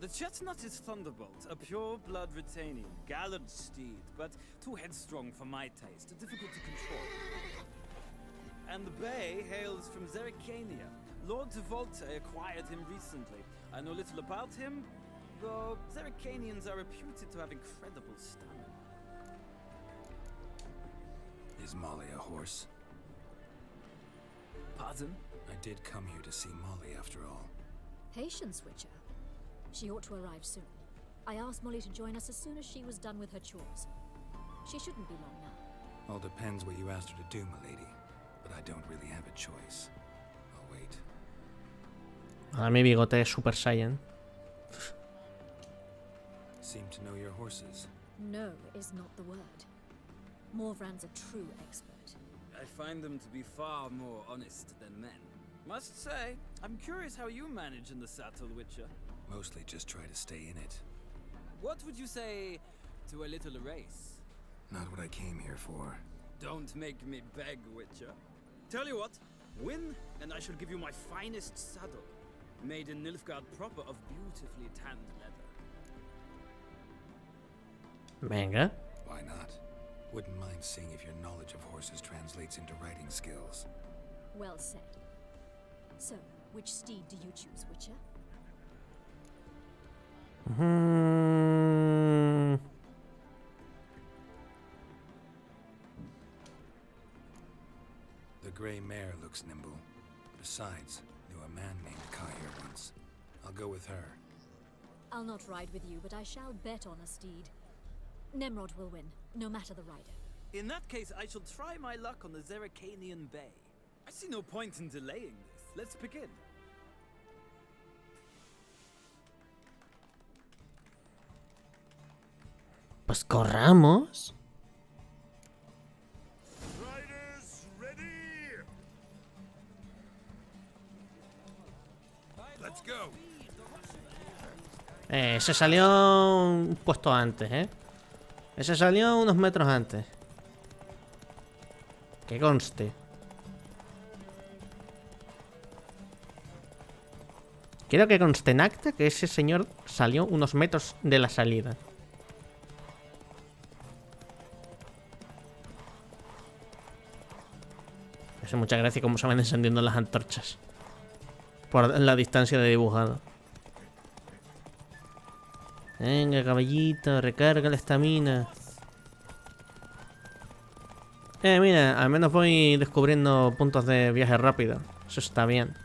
The chestnut is Thunderbolt, a pure-blood Retanian, gallant steed, but too headstrong for my taste, difficult to control. and the bay hails from Zerrikania. Lord de Volte acquired him recently. I know little about him, though Zerrikanians are reputed to have incredible stamina. Is Molly a horse? Pardon? I did come here to see Molly after all. Patience, Witcher. She ought to arrive soon. I asked Molly to join us as soon as she was done with her chores. She shouldn't be long now. All depends what you asked her to do, milady. But I don't really have a choice. I'll wait. Ahora mi bigote es Super Saiyan. Seem to know your horses. No is not the word. Morvran's a true expert. I find them to be far more honest than men. Must say, I'm curious how you manage in the saddle, Witcher. Mostly just try to stay in it. What would you say to a little race? Not what I came here for. Don't make me beg, Witcher. Tell you what, win and I shall give you my finest saddle. Made in Nilfgaard proper of beautifully tanned leather. Venga. Why not? Wouldn't mind seeing if your knowledge of horses translates into riding skills. Well said. So, which steed do you choose, Witcher? The grey mare looks nimble. Besides, knew a man named Kai here once. I'll go with her. I'll not ride with you, but I shall bet on a steed. Nemrod will win, no matter the rider. In that case, I shall try my luck on the Zerrikanian Bay. I see no point in delaying this. Let's begin. Pues corramos. Riders ready. Let's go. Ese salió un puesto antes, ¿eh? Ese salió unos metros antes. Que conste. Quiero que conste en acta que ese señor salió unos metros de la salida. Me hace mucha gracia cómo se van encendiendo las antorchas. Por la distancia de dibujado. Venga, caballito, recarga la estamina. Mira, al menos voy descubriendo puntos de viaje rápido. Eso está bien.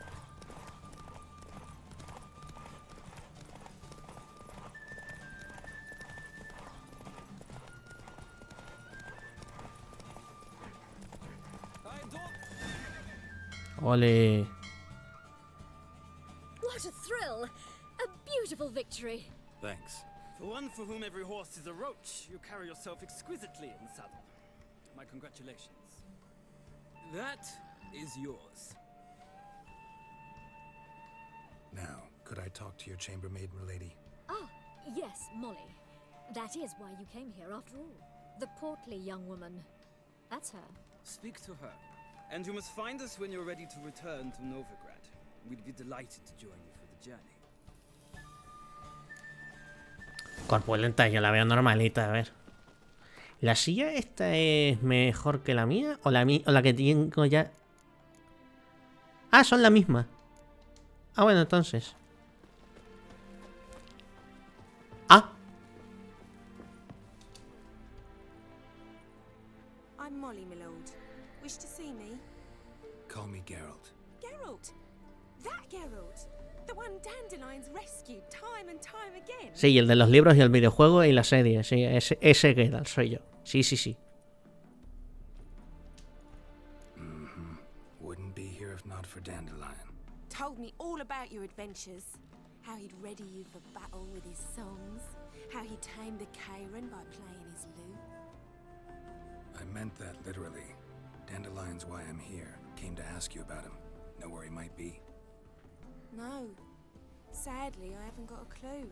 Ole. What a thrill! A beautiful victory. Thanks. For one for whom every horse is a roach, you carry yourself exquisitely in the saddle. My congratulations. That is yours. Now, could I talk to your chambermaid, milady? Ah, yes, Molly. That is why you came here after all. The portly young woman. That's her. Speak to her. And you must find us when you're ready to return to Novigrad. We'd be delighted to join you for the journey. Corpulenta, yo la veo normalita, a ver. ¿La silla esta es mejor que la mía? ¿O la que tengo ya? Ah, son la misma. Ah, bueno, entonces. Ah. I'm Molly, my lord. Wish to see me? Call me Geralt. Geralt? That Geralt? The one Dandelions rescued time and time again? Sí, el de los libros y el videojuego y la serie. Sí, ese Geralt soy yo. Sí, sí, sí. Wouldn't be here if not for Dandelion. Told me all about your adventures. How he'd ready you for battle with his songs. How he tamed the Kairan by playing his lute. I meant that literally. Dandelion's why I'm here. Came to ask you about him. Know where he might be? No. Sadly, I haven't got a clue.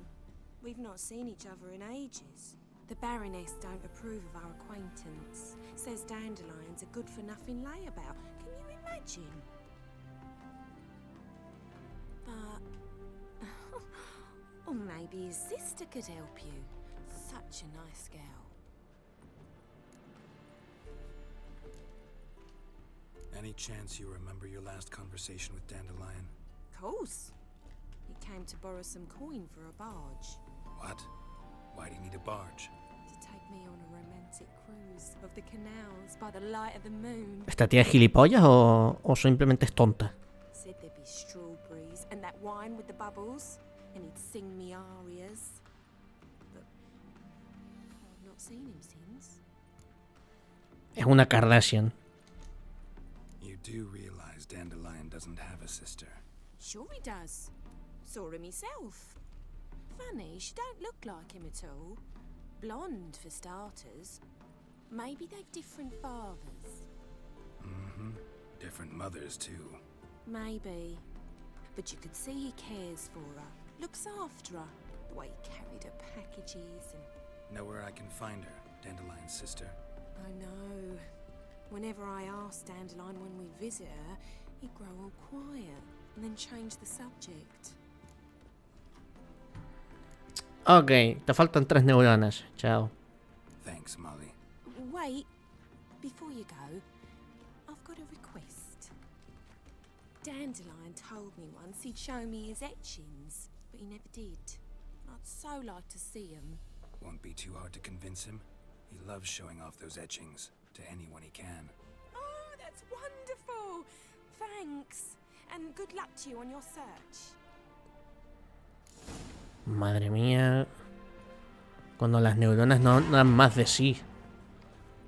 We've not seen each other in ages. The Baroness don't approve of our acquaintance. Says Dandelion's a good-for-nothing layabout. Can you imagine? But... or maybe his sister could help you. Such a nice girl. Any chance you remember your last conversation with Dandelion? Of course. He came to borrow some coin for a barge. What? Why do you need a barge? To take me on a romantic cruise of the canals by the light of the moon. ¿Esta tía es gilipollas o simplemente es tonta? Said there'd be strawberries and that wine with the bubbles, and he'd sing me arias. But I've not seen him since. Es una Kardashian. You do realize Dandelion doesn't have a sister. Sure he does. Saw him myself. Funny, she don't look like him at all. Blonde, for starters. Maybe they've different fathers. Mm-hmm. Different mothers, too. Maybe. But you could see he cares for her. Looks after her. The way he carried her packages and... Know where I can find her, Dandelion's sister? I know. Whenever I ask Dandelion when we visit her, he'd grow all quiet and then change the subject. Ok, te faltan 3 neuronas. Chao. Thanks, Molly. Wait. Before you go, I've got a request. Dandelion told me once he'd show me his etchings, but he never did. I'd so like to see them. Won't be too hard to convince him. He loves showing off those etchings to anyone he can. Oh, that's wonderful! Thanks. And good luck to you on your search. Madre mía. Cuando las neuronas no dan más de sí.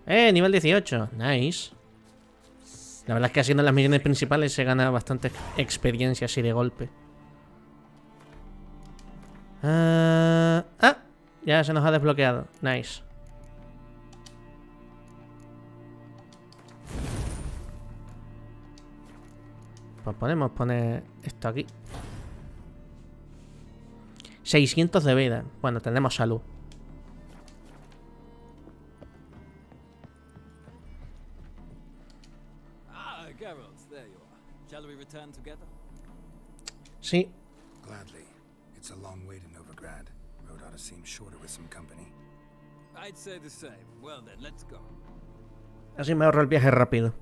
Nivel 18. Nice. La verdad es que haciendo las misiones principales se gana bastante experiencia así de golpe. Ya se nos ha desbloqueado. Nice. Pues podemos poner esto aquí. 600 de vida. Bueno, tenemos salud. Geralt, there you are. Shall we return together? Sí. Gladly. It's a long way to Novigrad. Road ought to seem shorter with some company. I'd say the same. Well then, let's go. Así me ahorro el viaje rápido.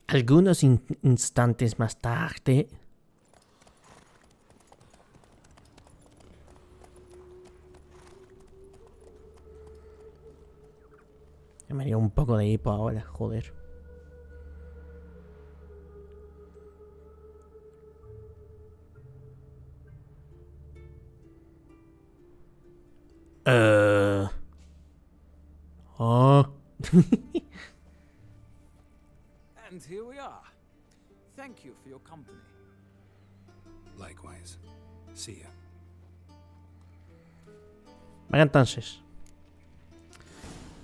Algunos instantes más tarde. Me dio un poco de hipo ahora, joder. Oh. And here we are. Thank you for your company. Likewise. See ya. Venga entonces.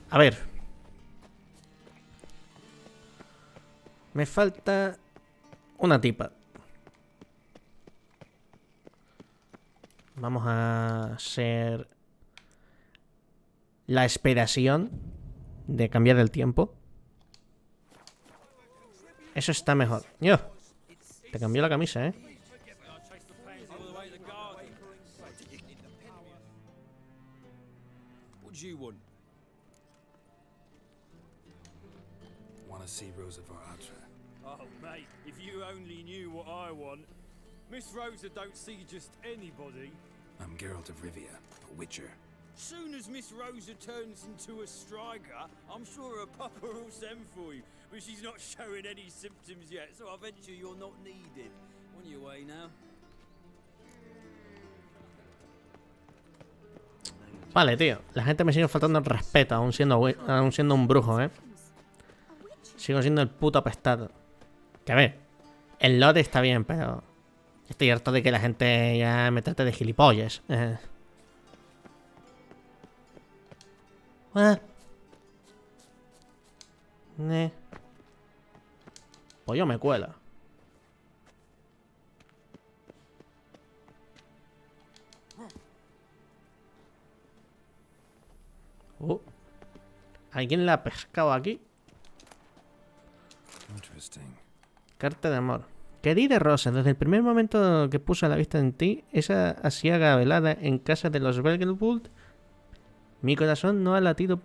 A ver. Me falta una tipa. Vamos a hacer la esperación de cambiar el tiempo. Eso está mejor. Yo, te cambió la camisa, ¿eh? Wanna see Rosa Varatra? Oh, mate, if you only knew what I want. Miss Rosa don't see just anybody. I'm Geralt of Rivia, a witcher. Soon as Miss Rosa turns into a striker, I'm sure her papa will send for you. But she's not showing any symptoms yet, so I venture you're not needed. On your way now. Vale, tío. La gente me sigue faltando el respeto, aún siendo un brujo, ¿eh? Sigo siendo el puto apestado. Que a ver, el lore está bien, pero... Estoy harto de que la gente ya me trate de gilipollas. Pues yo me cuela. ¿Alguien la ha pescado aquí? Carta de amor. Ok. Querida Rosa, desde el primer momento que puse la vista en ti, esa asiaga velada en casa de los Belgelbult, mi corazón no ha latido.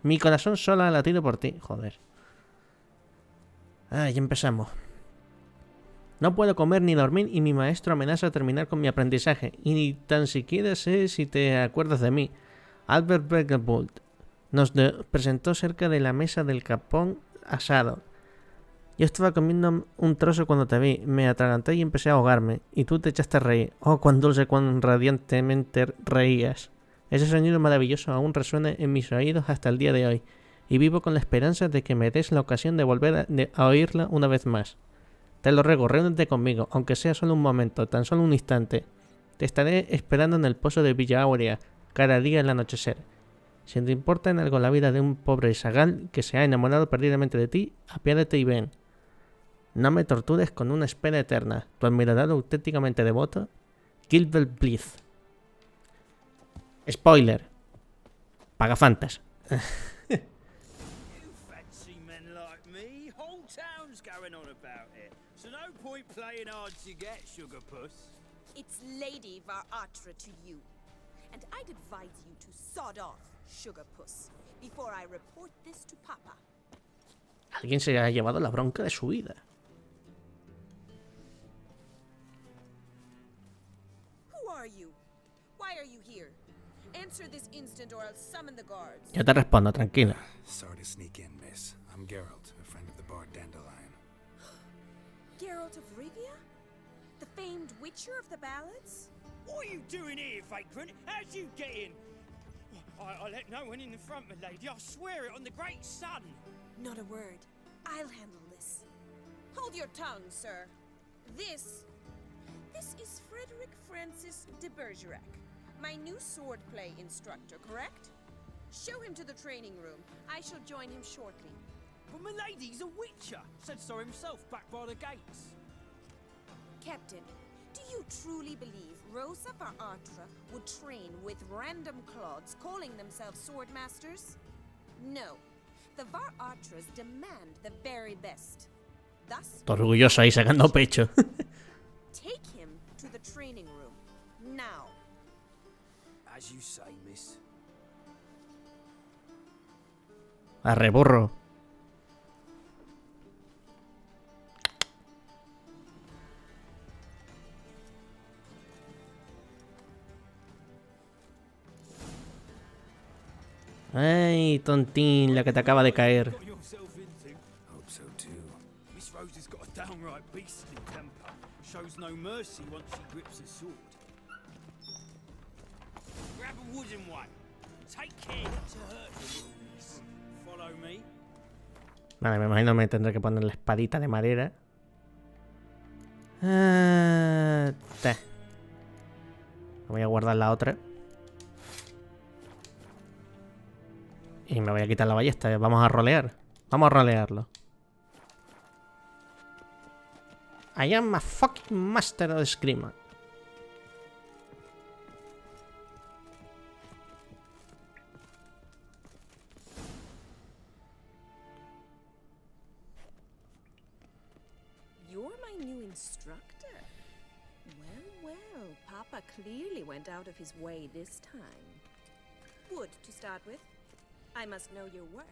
Mi corazón solo ha latido por ti. Joder. Ya empezamos. No puedo comer ni dormir y mi maestro amenaza terminar con mi aprendizaje. Y ni tan siquiera sé si te acuerdas de mí. Albert Belgelbult nos presentó cerca de la mesa del capón asado. Yo estaba comiendo un trozo cuando te vi, me atraganté y empecé a ahogarme, y tú te echaste a reír. Oh, cuán dulce, cuán radiantemente reías. Ese sonido maravilloso aún resuena en mis oídos hasta el día de hoy, y vivo con la esperanza de que me des la ocasión de volver a oírla una vez más. Te lo ruego, reúnete conmigo, aunque sea solo un momento, tan solo un instante. Te estaré esperando en el pozo de Villa Aurea, cada día al anochecer. Si te importa en algo la vida de un pobre zagal que se ha enamorado perdidamente de ti, apiádate y ven. No me tortures con una espera eterna. Tu admirador auténticamente devoto, Gilbert Blythe. Spoiler. Pagafantas. You fancy men like me? Whole town's going on about it. So no point playing hard to get, sugar puss. It's Lady Varatra to you. And I'd advise you to sod off, sugar puss, before I report this to Papa. Alguien se ha llevado la bronca de su vida. Answer this instant or I'll summon the guards. Yo te respondo, tranquila. Sorry to sneak in, miss. I'm Geralt, a friend of the bard Dandelion. Geralt of Rivia? The famed witcher of the ballads? What are you doing here, vagrant? How'd you get in? I let no one in the front, my lady. I swear it on the great sun. Not a word. I'll handle this. Hold your tongue, sir. This is Frederick Francis de Bergerac, my new swordplay instructor, correct? Show him to the training room. I shall join him shortly. But my lady's a witcher. Said so himself back by the gates. Captain, do you truly believe Rosa Varatra would train with random clods calling themselves sword masters? No. The Varatras demand the very best. Thus, orgulloso ahí sacando pecho. Take him to the training room. Now. As you say, miss. Arre, burro. Ay, tontín, la que te acaba de caer. Miss Rosa's got a downright beastly temper. Shows no mercy once she grips a sword. Grab a wooden one. Take care not to hurt the wounds. Follow me. Vale, me imagino me tendré que poner la espadita de madera. Voy a guardar la otra. Y me voy a quitar la ballesta. Vamos a rolear. Vamos a rolearlo. I am a fucking master of Screamer. You're my new instructor. Well, Papa clearly went out of his way this time. Wood, to start with. I must know your worth.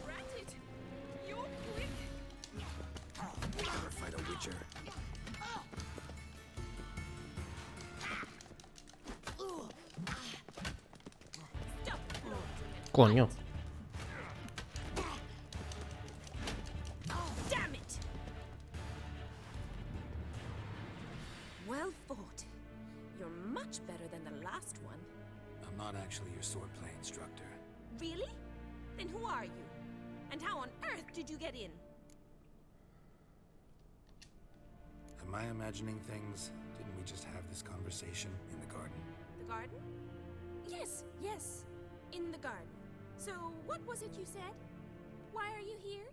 Ratted! You're quick! Never fight a witcher. Coño. Damn it! Well fought. You're much better than the last one. I'm not actually your swordplay instructor. Really? Then who are you? And how on earth did you get in? Am I imagining things? Didn't we just have this conversation in the garden? The garden? Yes, in the garden. So, what was it you said? Why are you here?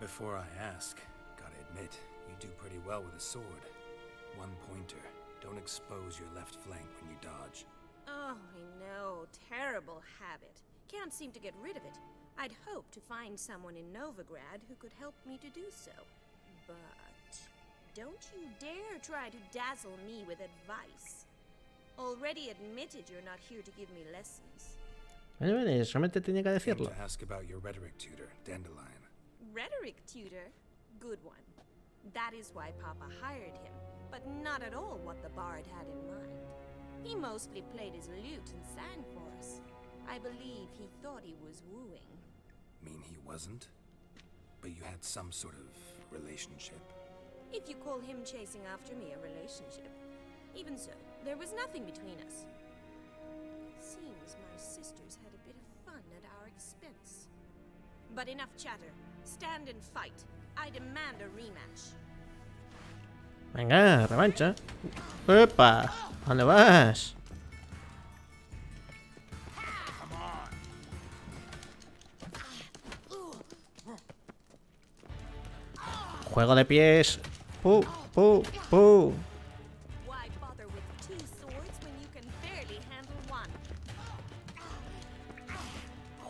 Before I ask, gotta admit, you do pretty well with a sword. One pointer. Don't expose your left flank when you dodge. Oh, I know. Terrible habit. Can't seem to get rid of it. I'd hoped to find someone in Novigrad who could help me to do so. But don't you dare try to dazzle me with advice. Already admitted you're not here to give me lessons. Vale, solamente tenía que decirlo. To ask about your rhetoric tutor, Dandelion. Rhetoric tutor? Good one. That is why Papa hired him, but not at all what the bard had in mind. He mostly played his lute and sang for us. I believe he thought he was wooing. Mean he wasn't? But you had some sort of relationship? If you call him chasing after me a relationship. Even so, there was nothing between us. Seems my sisters had a bit of fun at our expense. But enough chatter. Stand and fight. I demand a rematch. Venga, revancha. ¡Epa! ¿A dónde vas? Juego de pies. ¡Pu! ¡Pu! ¡Pu! Why bother with two swords when you can barely handle one?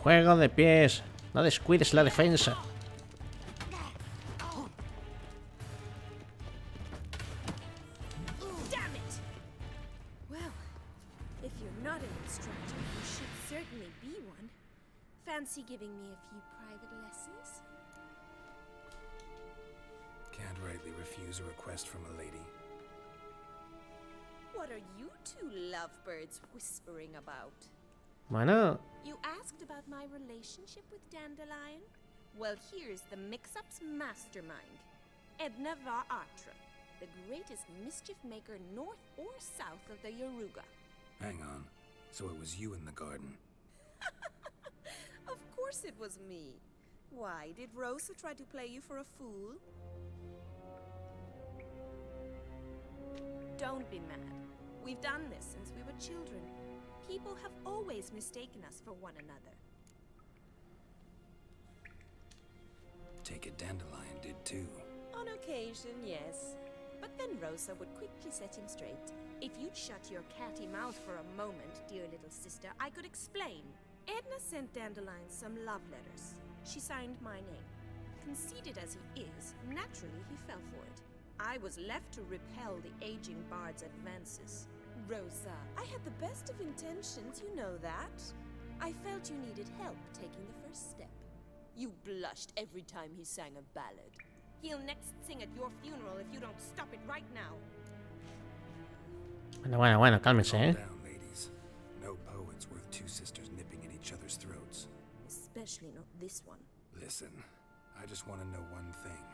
Juego de pies. No descuides la defensa. Damn it! Well, if you're not an instructor, you should certainly be one. Fancy giving me a few private lessons? Can't rightly refuse a request from a lady. What are you two lovebirds whispering about? Bueno. You asked about my relationship with Dandelion? Well, here's the mix-up's mastermind. Edna Va Atra, the greatest mischief maker north or south of the Yaruga. Hang on. So it was you in the garden? Of course it was me. Why, did Rosa try to play you for a fool? Don't be mad. We've done this since we were children. People have always mistaken us for one another. Take it Dandelion did too. On occasion, yes. But then Rosa would quickly set him straight. If you'd shut your catty mouth for a moment, dear little sister, I could explain. Edna sent Dandelion some love letters. She signed my name. Conceited as he is, naturally he fell for it. I was left to repel the aging bard's advances. Rosa, I had the best of intentions, you know that. I felt you needed help taking the first step. You blushed every time he sang a ballad. He'll next sing at your funeral if you don't stop it right now. Bueno, cálmense, Calm down, ladies. No poet's worth two sisters nipping at each other's throats. Especially not this one. Listen, I just want to know one thing.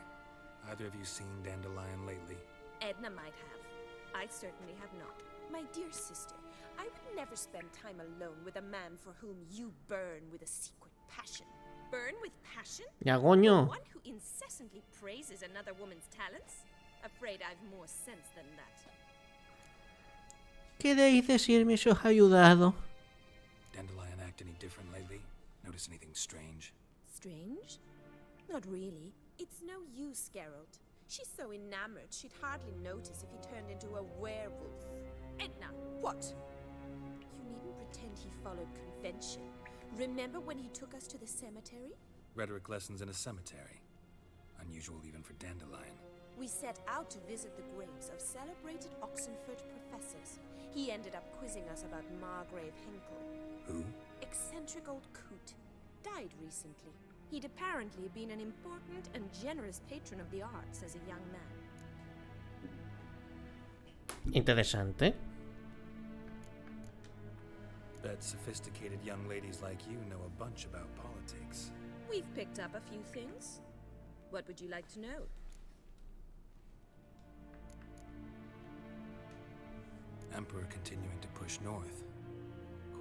Either of you seen Dandelion lately? Edna might have. I certainly have not. My dear sister, I would never spend time alone with a man for whom you burn with a secret passion. Burn with passion? Ya, coño. One who incessantly praises another woman's talents? Afraid I've more sense than that. ¿Queréis decirme si os ha ayudado? Dandelion act any different lately? Notice anything strange? Strange? Not really. It's no use, Geralt. She's so enamored she'd hardly notice if he turned into a werewolf. Edna, what? You needn't pretend he followed convention. Remember when he took us to the cemetery? Rhetoric lessons in a cemetery. Unusual even for Dandelion. We set out to visit the graves of celebrated Oxenford professors. He ended up quizzing us about Margrave Henkel. Who? Eccentric old coot. Died recently. He'd apparently been an important and generous patron of the arts as a young man. Interesante. Bet sophisticated young ladies like you know a bunch about politics. We've picked up a few things. What would you like to know? Emperor continuing to push north.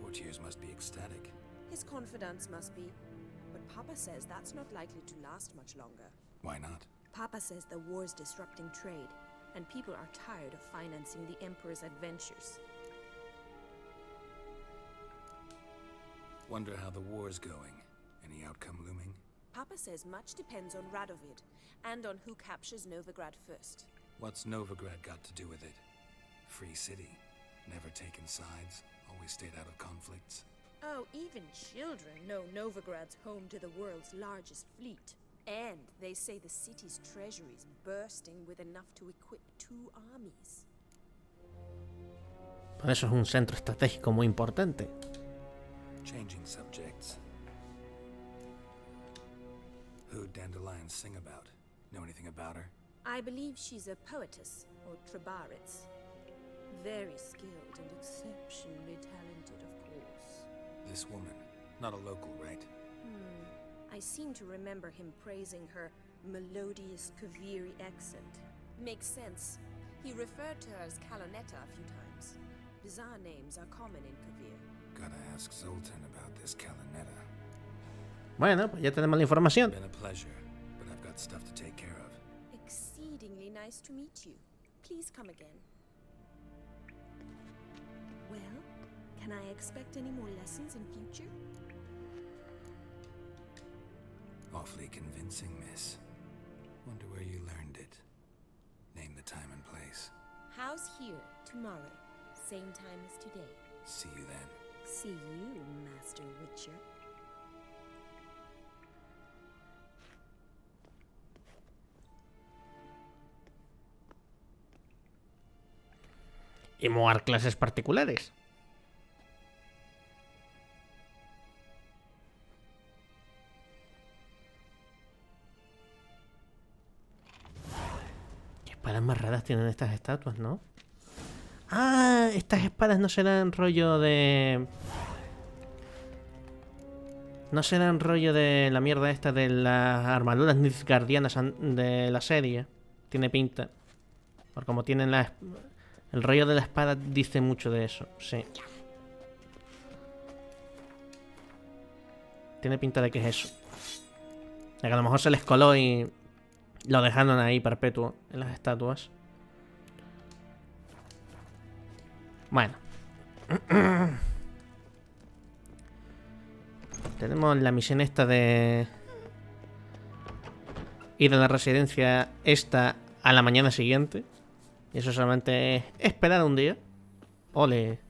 Courtiers must be ecstatic. His confidants must be. But Papa says that's not likely to last much longer. Why not? Papa says the war's disrupting trade, and people are tired of financing the Emperor's adventures. Wonder how the war's going. Any outcome looming? Papa says much depends on Radovid, and on who captures Novigrad first. What's Novigrad got to do with it? Free city. Never taken sides. Always stayed out of conflicts. Oh, even children know Novigrad's home to the world's largest fleet. And they say the city's treasury's bursting with enough to equip 2 armies. Por eso es un centro estratégico muy importante. Changing subjects. Who'd Dandelion sing about? Know anything about her? I believe she's a poetess, or Trebaritz. Very skilled and exceptionally talented, of course. This woman. Not a local, right? I seem to remember him praising her melodious Kaviri accent. Makes sense. He referred to her as Kalonetta a few times. Bizarre names are common in Kavir. Gotta ask Zoltan about this Kalonetta. Bueno, pues ya tenemos la información. Been a pleasure, but I've got stuff to take care of. Exceedingly nice to meet you. Please come again. Well, can I expect any more lessons in future? Awfully convincing, miss. Wonder where you learned it. Name the time and place. House here, tomorrow. Same time as today. See you then. See you, Master Witcher. Y moar clases particulares. Qué espadas más raras tienen estas estatuas, ¿no? Ah, estas espadas no serán rollo de... No serán rollo de la mierda esta de las armaduras nilfgaardianas de la serie. Tiene pinta. Por como tienen la... El rollo de la espada dice mucho de eso, sí. Tiene pinta de que es eso. De que a lo mejor se les coló y lo dejaron ahí perpetuo en las estatuas. Bueno. Tenemos la misión esta de ir a la residencia esta a la mañana siguiente. Y eso solamente es esperar un día. Ole.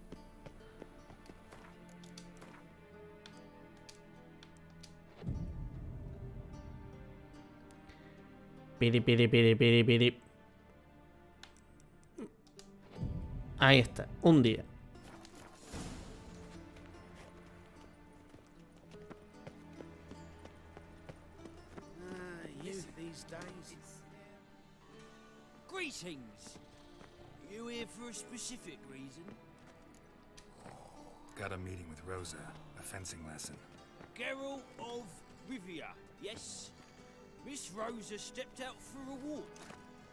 Piri, piri, piri, piri, piri. Ahí está, un día. Greetings. You here for a specific reason? Got a meeting with Rosa. A fencing lesson. Geralt of Rivia, yes? Miss Rosa stepped out for a walk.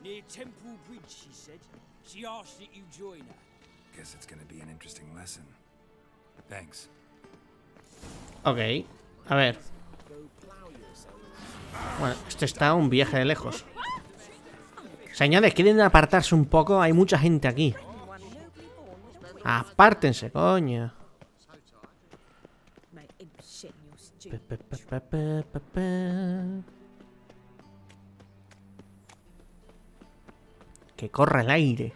Near Temple Bridge, she said. She asked that you join her. Guess it's gonna be an interesting lesson. Thanks. Ok, a ver. Bueno, esto está a un viaje de lejos. Señores, ¿quieren apartarse un poco? Hay mucha gente aquí. Apártense, coño. Que corra el aire.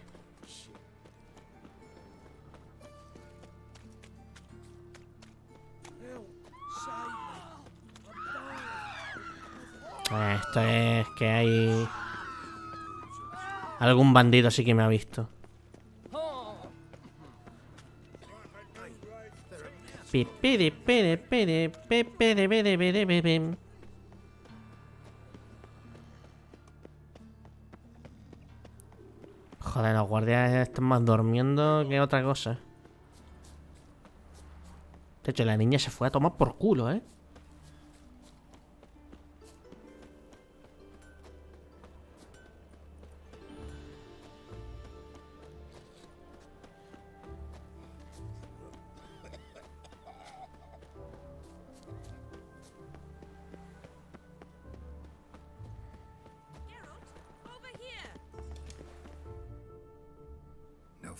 Esto es que hay... Algún bandido sí que me ha visto. Joder, los guardias están más durmiendo que otra cosa. De hecho, la niña se fue a tomar por culo, ¿eh?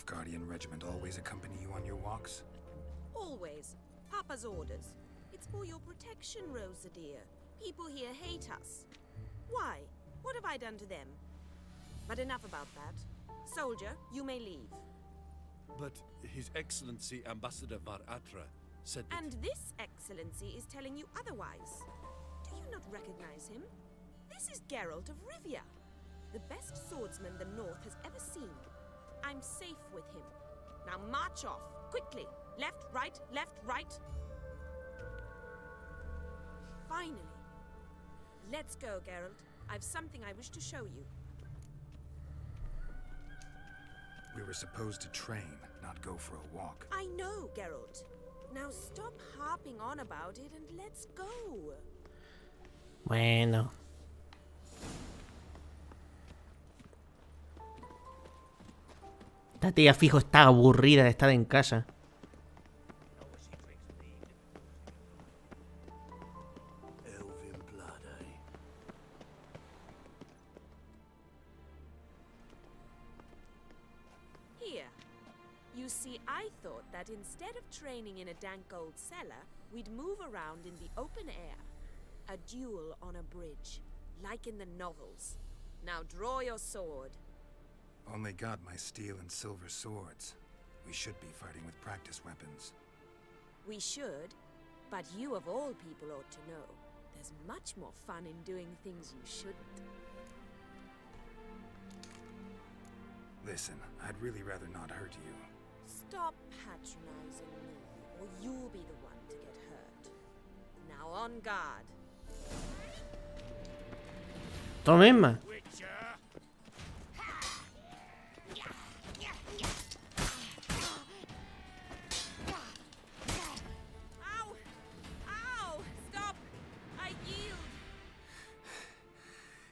Guardian regiment always accompany you on your walks? Always. Papa's orders. for your protection, Rosa dear. People here hate us. Why? What have I done to them? But enough about that. Soldier, you may leave. But His Excellency Ambassador Var Atra said that... And this excellency is telling you otherwise. Do you not recognize him? This is Geralt of Rivia, the best swordsman the North has ever seen. I'm safe with him. Now march off, quickly. Left, right. Finally. Let's go, Geralt. I've something I wish to show you. We were supposed to train, not go for a walk. I know, Geralt. Now stop harping on about it and let's go. Bueno. Esta tía fijo está aburrida de estar en casa. Here. You see, I thought that instead of training in a dank old cellar, we'd move around in the open air. A duel on a bridge, like in the novels. Now draw your sword. Only got my steel and silver swords. We should be fighting with practice weapons. We should, but you of all people ought to know. There's much more fun in doing things you shouldn't. Listen, I'd really rather not hurt you. Stop patronizing me, or you'll be the one to get hurt. Now on guard. Toma.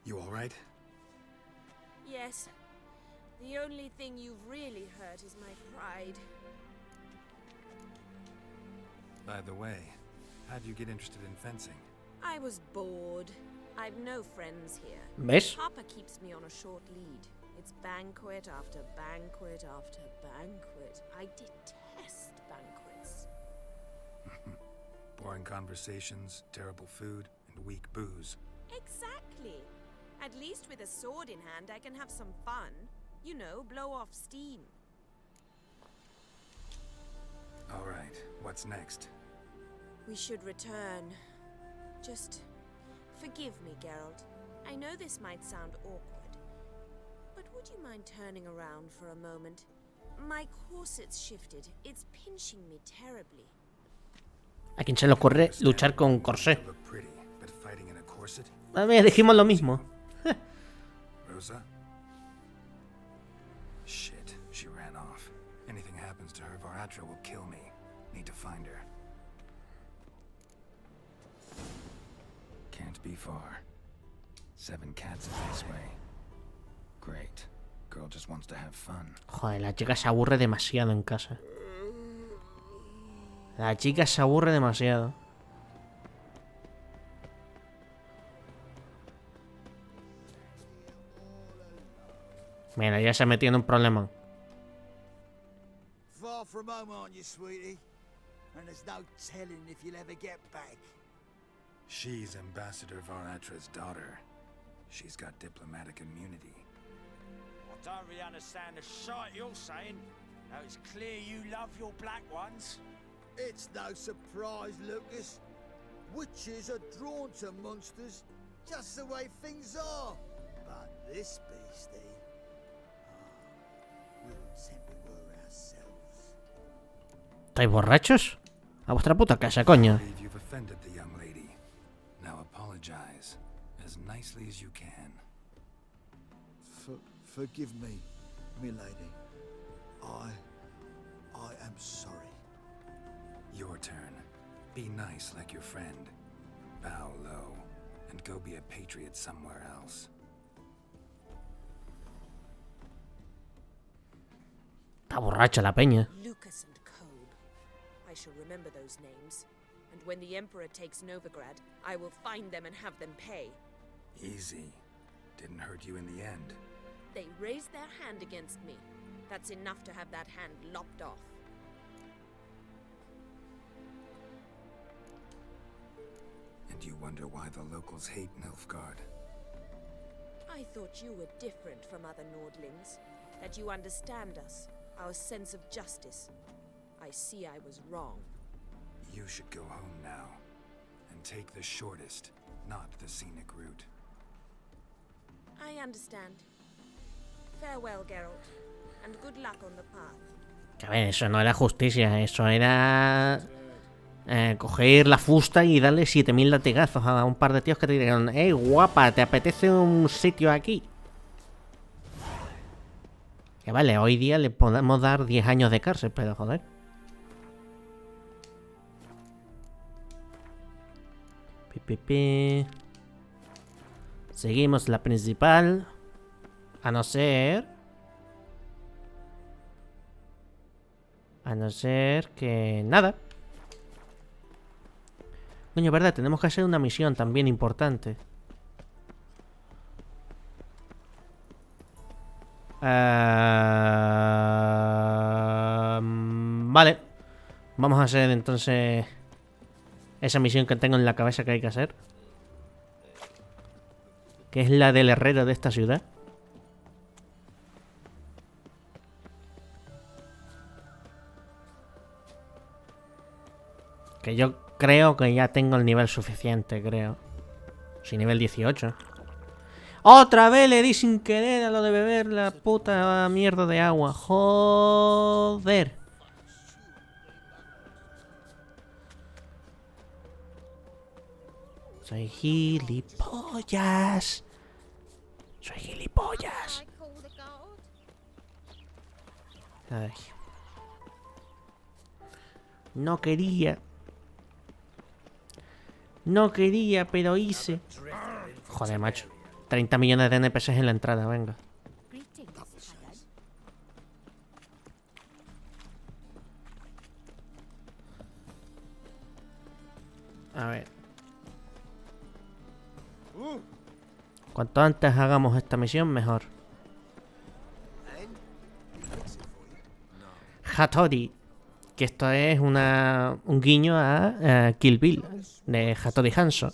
You all right? Yes. The only thing you've really hurt is my pride. By the way, how'd you get interested in fencing? I was bored. I've no friends here. ¿Ves? Papa keeps me on a short lead. It's banquet after banquet after banquet. I detest banquets. Boring conversations, terrible food, and weak booze. Exactly. At least with a sword in hand, I can have some fun. You know, blow off steam. All right, what's next? We should return. Just forgive me, Geralt. I know this might sound awkward, but would you mind turning around for a moment? My corset's shifted. It's pinching me terribly. ¿A quién se le ocurre luchar con corsé? Look pretty, but fighting in a corset? A ver, dijimos lo mismo. Rosa? Shit, she ran off. Anything happens to her, Var Atra will kill me. Need to find her. Can't be far. 7 cats is this way. Great. Girl just wants to have fun. Joder, la chica se aburre demasiado en casa. La chica se aburre demasiado. Mira, ya se ha metido en un problema. Far from home, aren't you, sweetie? And there's no telling if you'll ever get back. She's Ambassador Var Atra's daughter. She's got diplomatic immunity. I don't really understand the shite you're saying. Now it's clear you love your black ones. It's no surprise, Lucas. Witches are drawn to monsters, just the way things are. But this beastie... we would think we were ourselves. ¿Estáis borrachos? A vuestra puta casa, coño. You've offended the young lady. Now apologize as nicely as you can. Forgive me, milady. I am sorry. Your turn. Be nice like your friend. Bow low, and go be a patriot somewhere else. Está borracha la peña. Lucas and Kobe. I shall remember those names. And when the Emperor takes Novigrad, I will find them and have them pay. Easy. Didn't hurt you in the end. They raised their hand against me. That's enough to have that hand lopped off. And you wonder why the locals hate Nilfgaard. I thought you were different from other Nordlings. That you understand us, our sense of justice. I see I was wrong. You should go home now. And take the shortest, not the scenic route. I understand. Farewell, Geralt. And good luck on the path. Que a ver, eso no era justicia, eso era... coger la fusta y darle 7000 latigazos a un par de tíos que te digan: ¡Hey, guapa! ¿Te apetece un sitio aquí? Que vale, hoy día le podemos dar 10 años de cárcel, pero joder. Seguimos la principal. A no ser que... nada. Coño, verdad, tenemos que hacer una misión también importante. Vale. Vamos a hacer entonces esa misión que tengo en la cabeza que hay que hacer. Que es la del herrero de esta ciudad. Que yo creo que ya tengo el nivel suficiente, creo. Sí, nivel 18. ¡Otra vez le di sin querer a lo de beber la puta mierda de agua! ¡Joder! Soy gilipollas. Soy gilipollas. Ay. No quería. No quería, pero hice. Joder, macho. 30 millones de NPCs en la entrada, venga. A ver. Cuanto antes hagamos esta misión, mejor. Hattori. Que esto es un guiño a Kill Bill de Hattori Hanzo.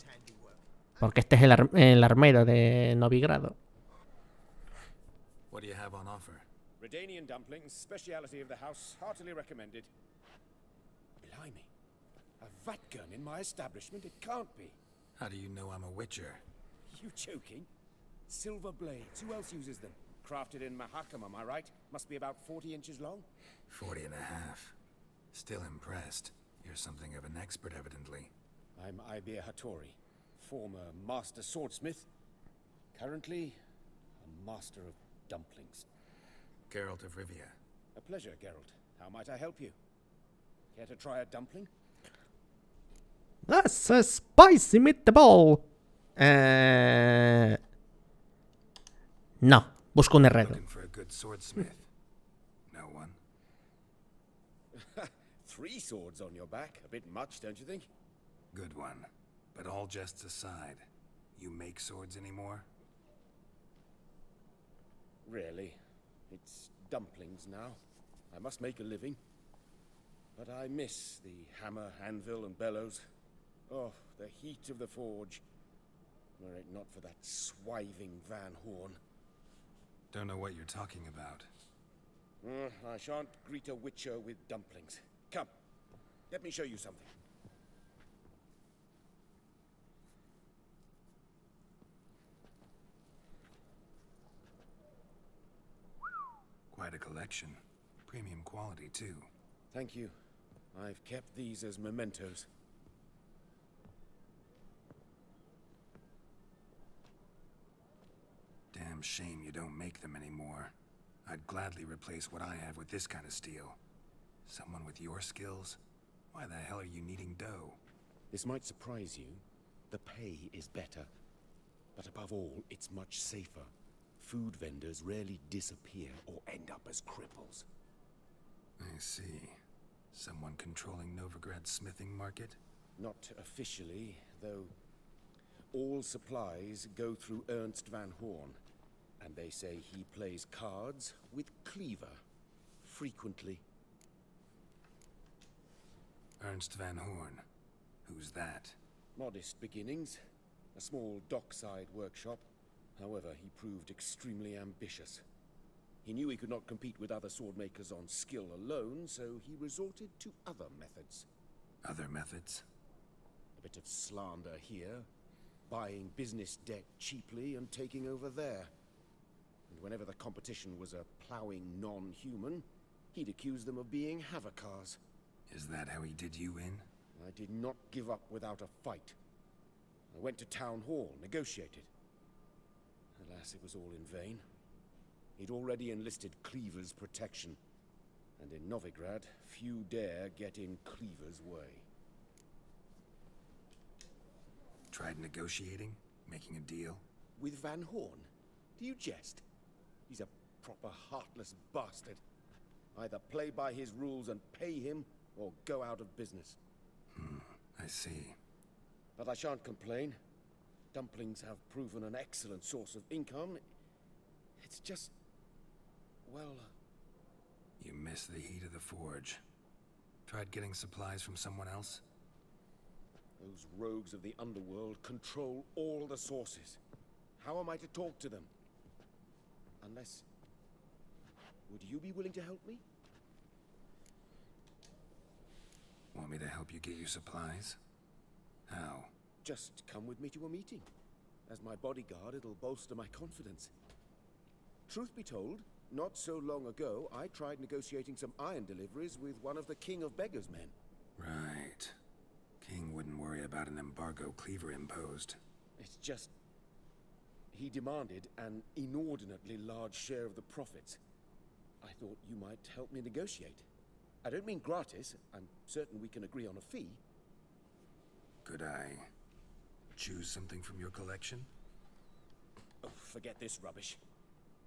Porque este es el armero de Novigrado. What do you have on offer? Redanian dumplings, speciality of the house, heartily recommended. Blimey. A vat gun in my establishment? It can't be. How do you know I'm a witcher? You joking? Silver blades. Who else uses them? Crafted in Mahakam, am I right? Must be about 40 inches long? 40 and a half. Still impressed. You're something of an expert, evidently. I'm Ibir Hattori, former master swordsmith. Currently, a master of dumplings. Geralt of Rivia. A pleasure, Geralt. How might I help you? Care to try a dumpling? That's a spicy meatball. No, busco un herrero. Looking for a good swordsmith. No one? 3 swords on your back. A bit much, don't you think? Good one. But all jests aside, you make swords anymore? Really? It's dumplings now. I must make a living. But I miss the hammer, anvil, and bellows. Oh, the heat of the forge. Were it not for that swiving Van Horn. Don't know what you're talking about. I shan't greet a witcher with dumplings. Come, let me show you something. Quite a collection. Premium quality, too. Thank you. I've kept these as mementos. Damn shame you don't make them anymore. I'd gladly replace what I have with this kind of steel. Someone with your skills? Why the hell are you needing dough? This might surprise you. The pay is better. But above all, it's much safer. Food vendors rarely disappear or end up as cripples. I see. Someone controlling Novigrad's smithing market? Not officially, though. All supplies go through Ernst Van Horn. And they say he plays cards with Cleaver. Frequently. Ernst Van Horn. Who's that? Modest beginnings. A small dockside workshop. However, he proved extremely ambitious. He knew he could not compete with other swordmakers on skill alone, so he resorted to other methods. Other methods? A bit of slander here, buying business debt cheaply and taking over there. And whenever the competition was a ploughing non-human, he'd accuse them of being Havakars. Is that how he did you in? I did not give up without a fight. I went to Town Hall, negotiated. Alas, it was all in vain. He'd already enlisted Cleaver's protection, and in Novigrad, few dare get in Cleaver's way. Tried negotiating? Making a deal? With Van Horn? Do you jest? He's a proper heartless bastard. Either play by his rules and pay him, or go out of business. I see. But I shan't complain. Dumplings have proven an excellent source of income. It's just... well... You miss the heat of the forge. Tried getting supplies from someone else? Those rogues of the underworld control all the sources. How am I to talk to them? Unless... would you be willing to help me? Want me to help you get your supplies? How? Just come with me to a meeting. As my bodyguard, it'll bolster my confidence. Truth be told, not so long ago, I tried negotiating some iron deliveries with one of the King of Beggars' men. Right. King wouldn't worry about an embargo Cleaver imposed. It's just... he demanded an inordinately large share of the profits. I thought you might help me negotiate. I don't mean gratis. I'm certain we can agree on a fee. Could I choose something from your collection? Oh, forget this rubbish.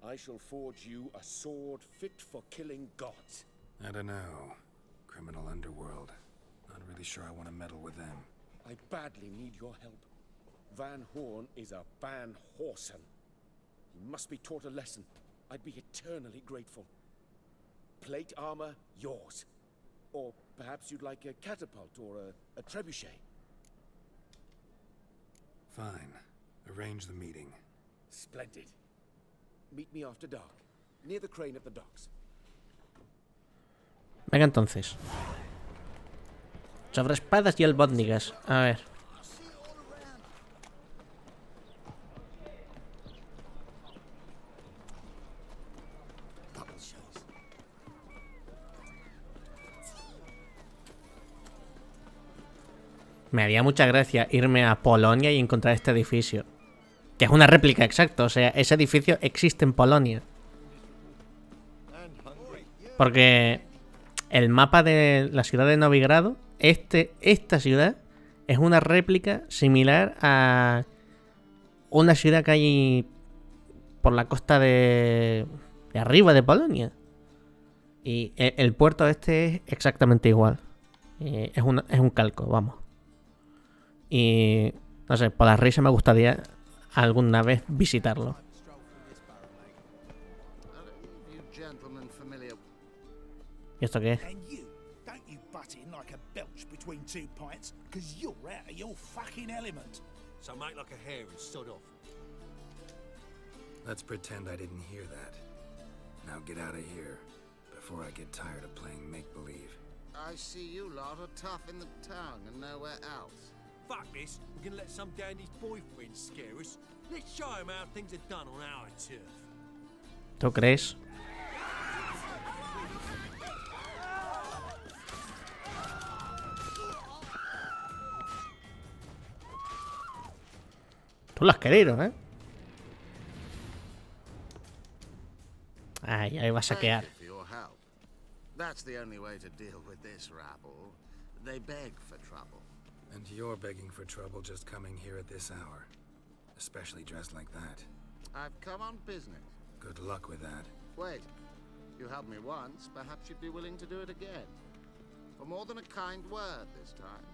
I shall forge you a sword fit for killing gods. I don't know. Criminal underworld. Not really sure I want to meddle with them. I badly need your help. Van Horn is a Van Horsen. He must be taught a lesson. I'd be eternally grateful. Plate armor, yours. Or perhaps you'd like a catapult or a trebuchet. Fine. Arrange the meeting. Splendid. Meet me after dark, near the crane at the docks. Venga entonces. Sobre espadas y albóndigas. A ver. Me haría mucha gracia irme a Polonia y encontrar este edificio. Que es una réplica exacta, o sea, ese edificio existe en Polonia. Porque el mapa de la ciudad de Novigrado, esta ciudad es una réplica similar a una ciudad que hay por la costa de arriba de Polonia. Y el puerto este es exactamente igual. Es un calco, vamos. Y no sé, por la risa me gustaría alguna vez visitarlo. ¿Y esto qué es? Let's pretend I didn't hear that. Now get out of here before I get tired of playing make-believe. I see you lot are tough in the tongue and nowhere else. Fuck this. We're gonna let some dandy's boyfriend scare us. Let's show him how things are done on our turf. ¿Tú crees? Tú lo has querido, ¿eh? Ahí va a saquear. That's the only way to deal with this rabble. They beg for trouble. And you're begging for trouble just coming here at this hour. Especially dressed like that. I've come on business. Good luck with that. Wait. You helped me once, perhaps you'd be willing to do it again. For more than a kind word this time.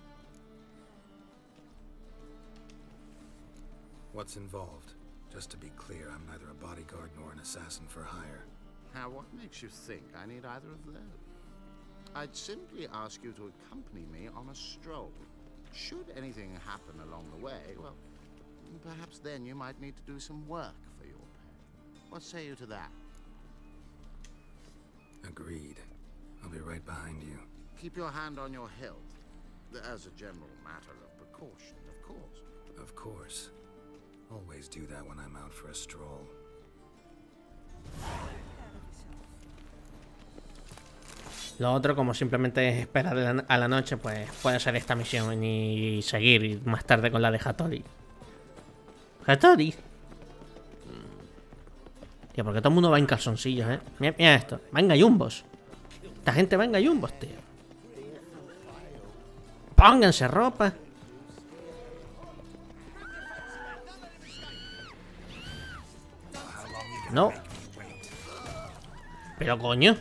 What's involved? Just to be clear, I'm neither a bodyguard nor an assassin for hire. Now, what makes you think I need either of those? I'd simply ask you to accompany me on a stroll. Should anything happen along the way, well, perhaps then you might need to do some work for your pay. What say you to that? Agreed. I'll be right behind you. Keep your hand on your hilt. As a general matter of precaution, of course. Of course. Always do that when I'm out for a stroll. Lo otro, como simplemente es esperar a la noche, pues puede ser esta misión y seguir más tarde con la de Hattori. ¡Hattori! Tío, porque todo el mundo va en calzoncillos, ¿eh? Mira, mira esto. Va en gallumbos. Esta gente va en gallumbos, tío. Pónganse ropa. No. Pero coño.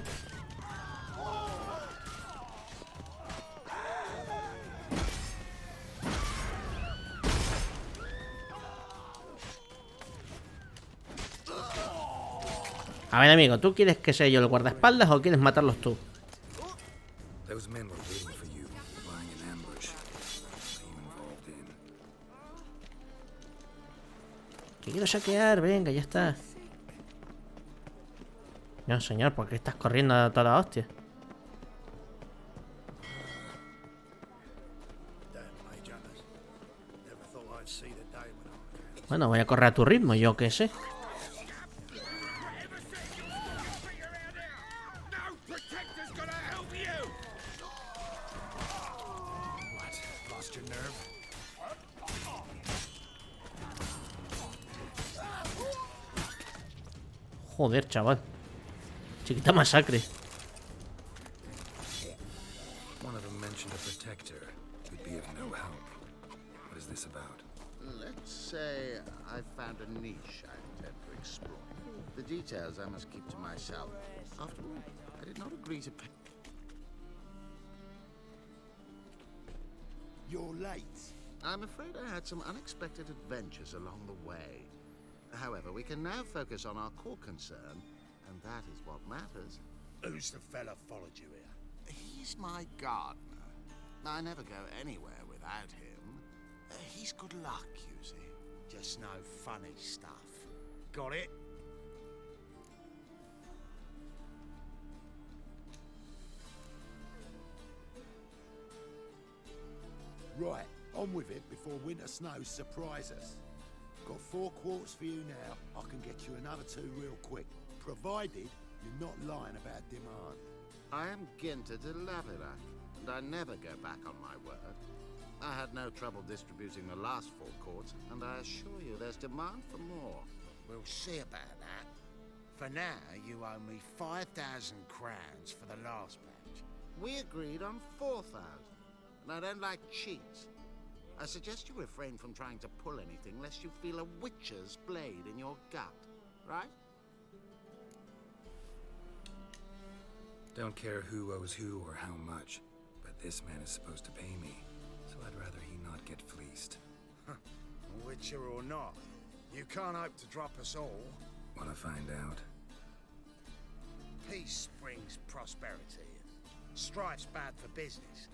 A ver, amigo, ¿tú quieres que sea yo el guardaespaldas o quieres matarlos tú? Que quiero saquear, venga, ya está. No, señor, ¿por qué estás corriendo a toda hostia? Bueno, voy a correr a tu ritmo, yo qué sé. Joder, chaval. Chiquita masacre. One of them mentioned a protector who'd be of no help. What is this about? Let's say I found a niche I intend to explore. The details I must keep to myself. After all, I did not agree to pay. You're late. I'm afraid I had some unexpected adventures along the way. However, we can now focus on our core concern, and that is what matters. Who's the fella followed you here? He's my gardener. I never go anywhere without him. He's good luck, you see. Just no funny stuff. Got it? Right, on with it before winter snows surprise us. Got 4 quarts for you now. I can get you another 2 real quick, provided you're not lying about demand. I am Ginter de Laverack, and I never go back on my word. I had no trouble distributing the last 4 quarts, and I assure you there's demand for more. We'll see about that. For now, you owe me 5,000 crowns for the last batch. We agreed on 4,000, and I don't like cheats. I suggest you refrain from trying to pull anything lest you feel a witch's blade in your gut, right? Don't care who owes who or how much, but this man is supposed to pay me, so I'd rather he not get fleeced. Witcher or not, you can't hope to drop us all. Wanna find out? Peace brings prosperity. Strife's bad for business.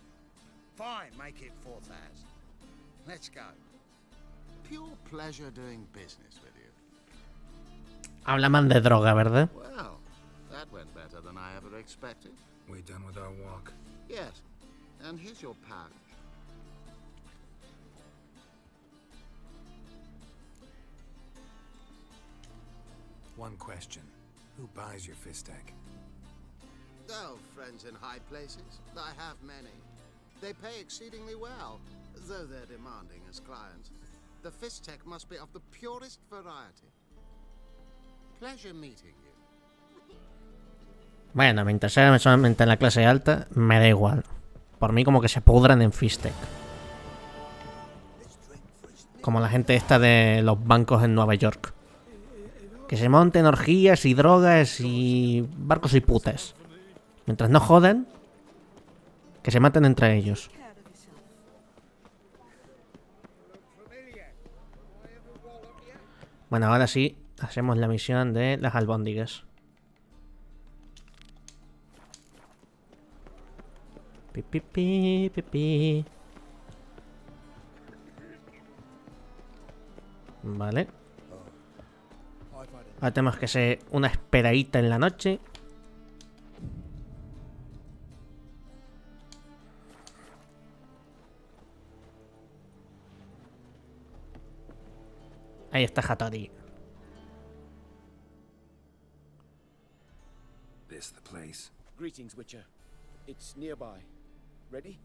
Fine, make it 4,000. Let's go. Pure pleasure doing business with you. Habla más de droga, ¿verdad? Well, that went better than I ever expected. We done with our walk? Yes. And here's your pouch. One question. Who buys your Fistek? Oh, friends in high places. I have many. They pay exceedingly well, though they're demanding as clients. The Fistek must be of the purest variety. Pleasure meeting you. Bueno, mientras sea solamente en la clase alta, me da igual. Por mí como que se pudran en Fistek. Como la gente esta de los bancos en Nueva York. Que se monten orgías y drogas y barcos y putas. Mientras no jodan, que se maten entre ellos. Bueno, ahora sí, hacemos la misión de las albóndigas. Pi, pi, pi, pi, pi. Vale. Ahora tenemos que hacer una esperadita en la noche. Ahí está Hattori. This the place. Greetings, Witcher. It's nearby. Ready?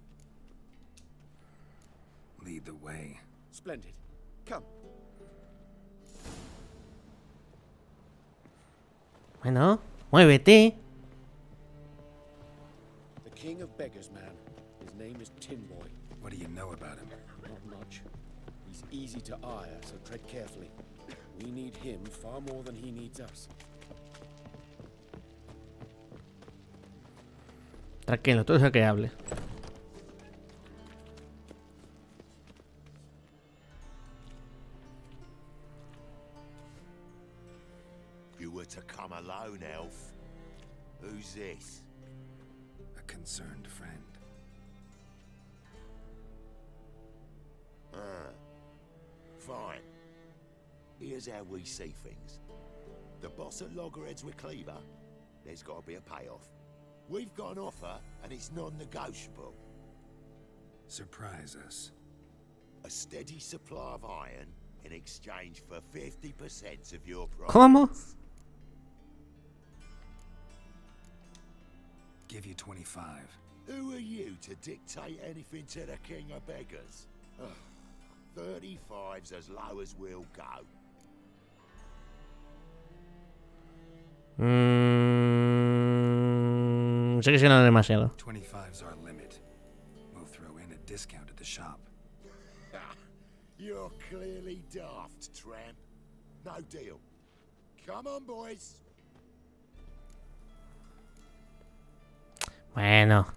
Lead the way. Splendid. Come. Bueno, muévete. The King of Beggars, man. His name is Tin Boy. What do you know about him? Not much. He's easy to ire, so tread carefully. We need him far more than he needs us. Tranquilo, tú deja que hable. You were to come alone, elf. Who's this? A concerned friend. Fine. Here's how we see things. The boss at Loggerheads with Cleaver, there's got to be a payoff. We've got an offer, and it's non-negotiable. Surprise us. A steady supply of iron in exchange for 50% of your price. ¿Cómo? Give you 25. Who are you to dictate anything to the King of Beggars? 35's as low as we'll go. Sigue siendo demasiado. 25's our limit. We'll throw in a discount at the shop. You're clearly daft, tramp. No deal. Come on, boys. Bueno.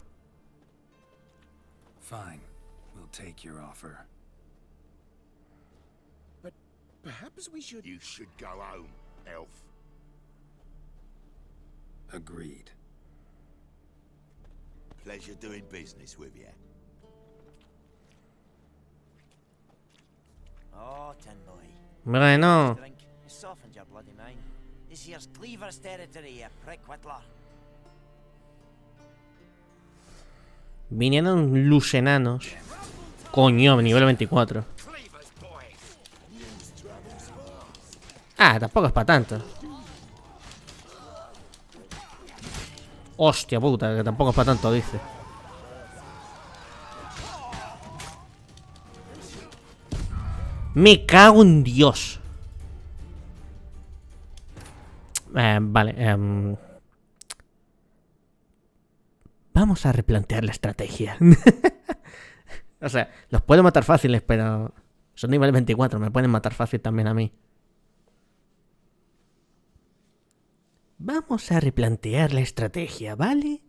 Fine. We'll take your offer. But perhaps we should... You should go home, elf. Agreed. Pleasure doing business with you. Oh, Tin Boy. Bueno. Drink. You softened your bloody mind. This here's Cleaver's territory, you prick whittler. Vinieron lucenanos. Coño, nivel 24. Ah, tampoco es para tanto. Hostia puta, que tampoco es para tanto, dice. Me cago en Dios. Vale. Vamos a replantear la estrategia. O sea, los puedo matar fáciles, pero son nivel 24, me pueden matar fácil también a mí. Vamos a replantear la estrategia, ¿vale?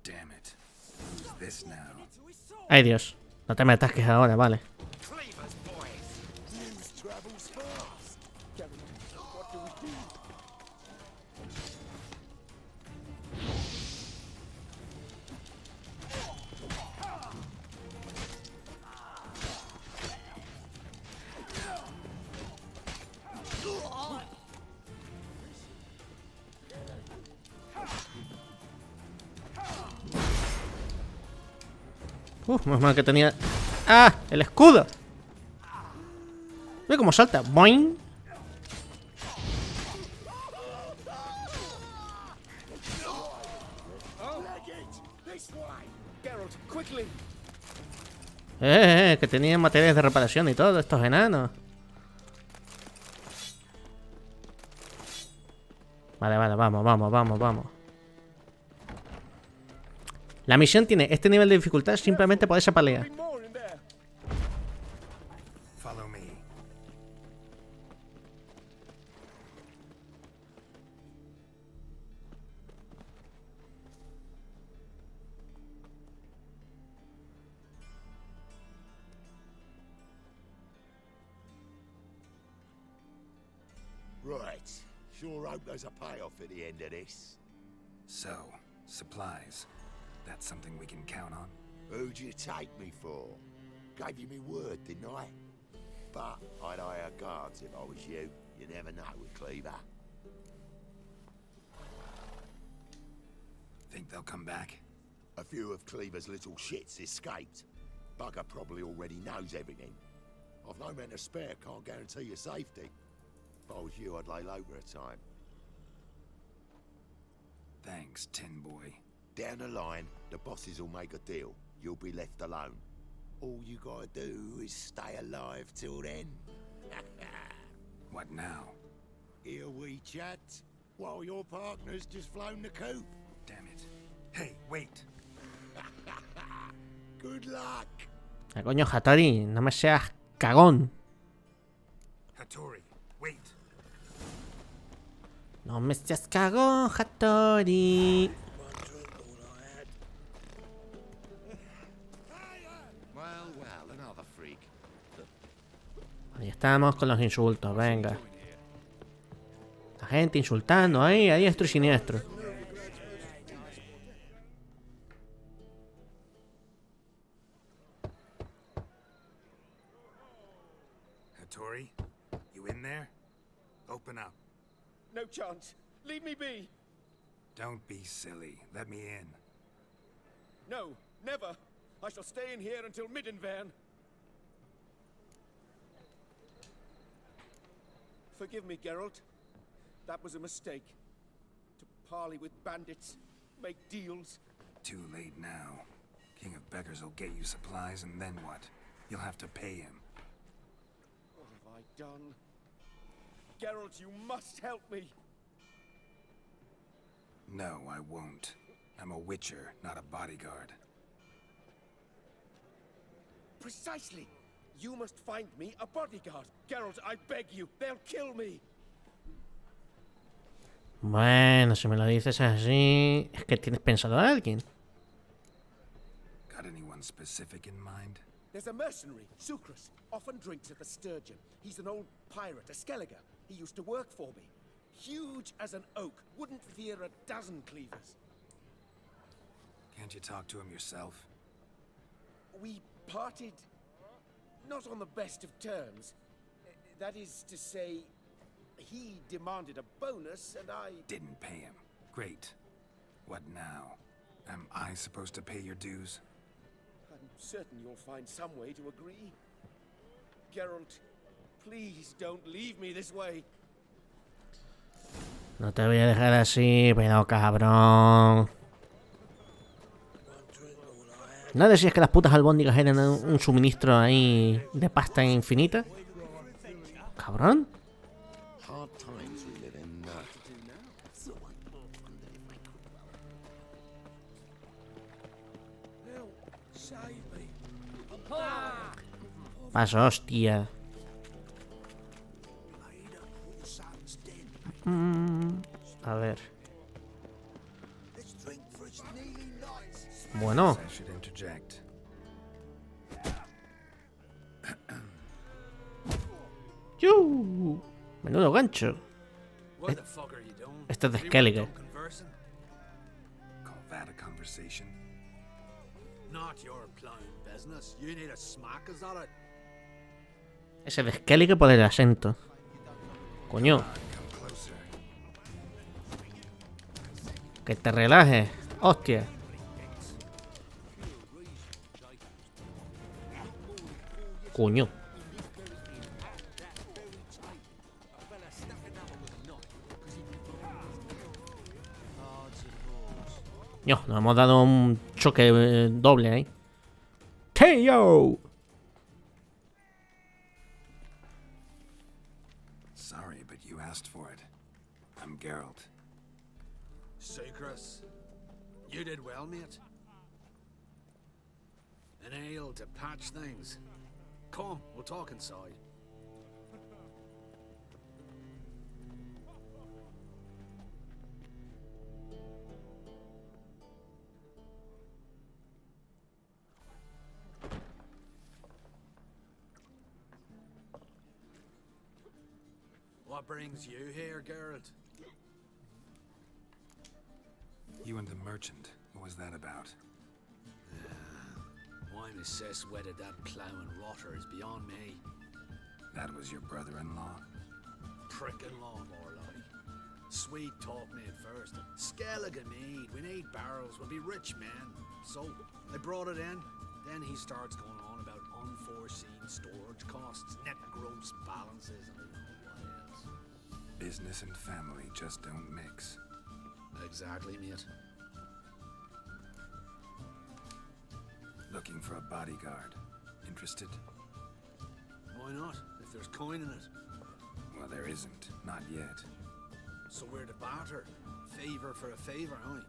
Damn it. Who's this now? Ay, Dios. No te me atasques ahora, vale. Más mal que tenía... ¡Ah! ¡El escudo! Ve cómo salta. ¡Boing! Que tenían materiales de reparación y todo, estos enanos. Vale, vamos. La misión tiene este nivel de dificultad simplemente por esa pelea. Follow me. Sure hope there's a payoff at the end of this. So, supplies. That's something we can count on? Who'd you take me for? Gave you me word, didn't I? But I'd hire guards if I was you. You never know with Cleaver. Think they'll come back? A few of Cleaver's little shits escaped. Bugger probably already knows everything. I've no men to spare, can't guarantee your safety. If I was you, I'd lay low for a time. Thanks, Tin Boy. Down the line, the bosses will make a deal. You'll be left alone. All you gotta do is stay alive till then. What now? Here we chat, while your partner's just flown the coop. Damn it. Hey, wait. Good luck. Coño, Hattori, no me seas cagón. Hattori, wait. No me seas cagón, Hattori. Well, another freak. Ahí estamos con los insultos, venga. La gente insultando ahí a diestro y siniestro. Hattori, you in there? Open up. No chance. Leave me be. Don't be silly. Let me in. No, never. I shall stay in here until Middenvern. Forgive me, Geralt. That was a mistake. To parley with bandits, make deals. Too late now. King of Beggars will get you supplies, and then what? You'll have to pay him. What have I done? Geralt, you must help me. No, I won't. I'm a witcher, not a bodyguard. Precisely. You must find me a bodyguard. Geralt, I beg you. They'll kill me. Bueno, si me lo dices así, es que tienes pensado a alguien. Got anyone specific in mind? There's a mercenary, Sucrus. Often drinks at the Sturgeon. He's an old pirate, a Skelliger. He used to work for me. Huge as an oak. Wouldn't fear a dozen cleavers. Can't you talk to him yourself? We parted not on the best of terms. That is to say, he demanded a bonus and I didn't pay him. Great. What now? Am I supposed to pay your dues? I'm certain you'll find some way to agree. Geralt, please don't leave me this way. No te voy a dejar así, pero cabrón. ¿No decías que las putas albóndigas eran un suministro ahí de pasta infinita? Cabrón. Paso, hostia. A ver. Bueno. Menudo gancho. Este es de Skellige. Ese de Skellige por el acento. Coño. Que te relajes. Hostia. Coño. No, nos hemos dado un choque doble ahí. KO. Sorry, but you asked for it. I'm Geralt. Sucrus, you did well, mate. An ale to patch things. Come, we'll talk inside. What brings you here, Geralt? You and the merchant, what was that about? I'm assessed whether that ploughing rotter is beyond me. That was your brother-in-law? Prick-in-law, more like. Sweet talk me at first. Skellige mead, we need barrels, we'll be rich men. So, I brought it in. Then he starts going on about unforeseen storage costs, net gross balances, and I don't know what else. Business and family just don't mix. Exactly, mate. Looking for a bodyguard. Interested? Why not, if there's coin in it? Well, there isn't. Not yet. So we're to barter. Favor for a favor, aye?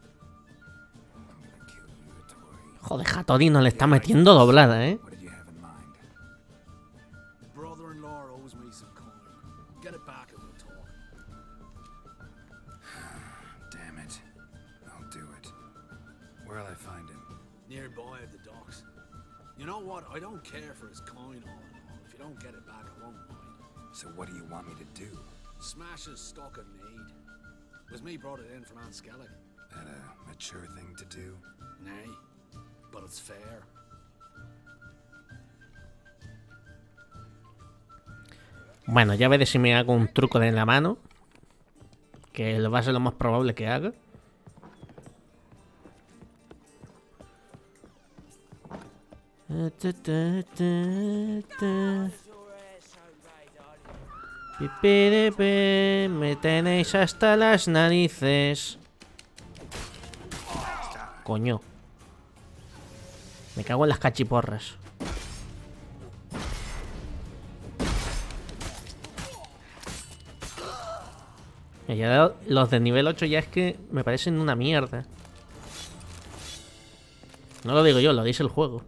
Joder, Hattori le está metiendo doblada, ¿eh? Brother-in-law owes me some coin. Get it back and we'll talk. Damn it. I'll do it. Where'll I find him? Nearby at the docks. You know what? I don't care for his coin all in all. If you don't get it back, I won't mind. So what do you want me to do? Smash his stock of mead. It was me brought it in from Aunt Skellig. That a mature thing to do? Nay, but it's fair. Bueno, ya veré si me hago un truco de la mano, que va a ser lo más probable que haga. Me tenéis hasta las narices. Coño. Me cago en las cachiporras. Y ya los de nivel 8 ya es que me parecen una mierda. No lo digo yo, lo dice el juego.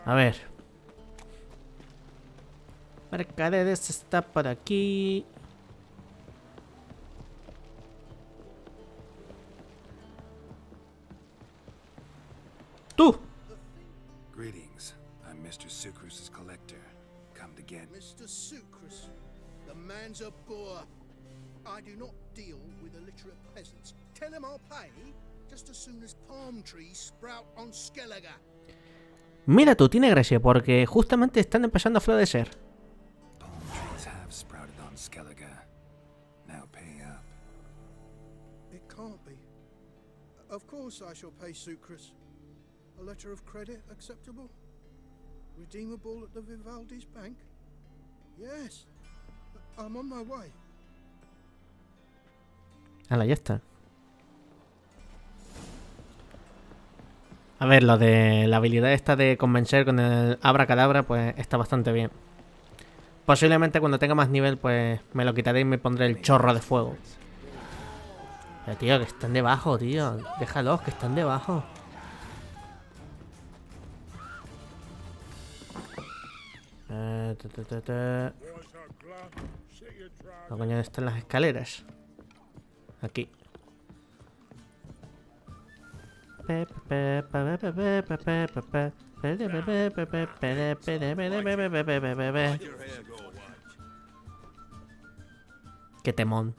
A ver. Mercaderes está por aquí. ¡Tú! Greetings. I'm Mr. Sucrus's collector. Come to get... Mr. Sucrus, the man's a boor. I do not deal with illiterate peasants. Tell him I'll pay just as soon as palm trees sprout on Skellige. Mira tú, tiene gracia porque justamente están empezando a florecer. Palm trees have sprouted on Skellige. Now pay up. It can't be. Of course I shall pay Sucrus. A letter of credit acceptable? Redeemable at the Vivaldi's bank? Yes. I'm on my way. Hala, ya está. A ver, lo de la habilidad esta de convencer con el abracadabra, pues está bastante bien. Posiblemente cuando tenga más nivel, pues me lo quitaré y me pondré el chorro de fuego. Pero tío, que están debajo, tío. Déjalos, que están debajo. No, coño, están las escaleras. Aquí. Qué temón.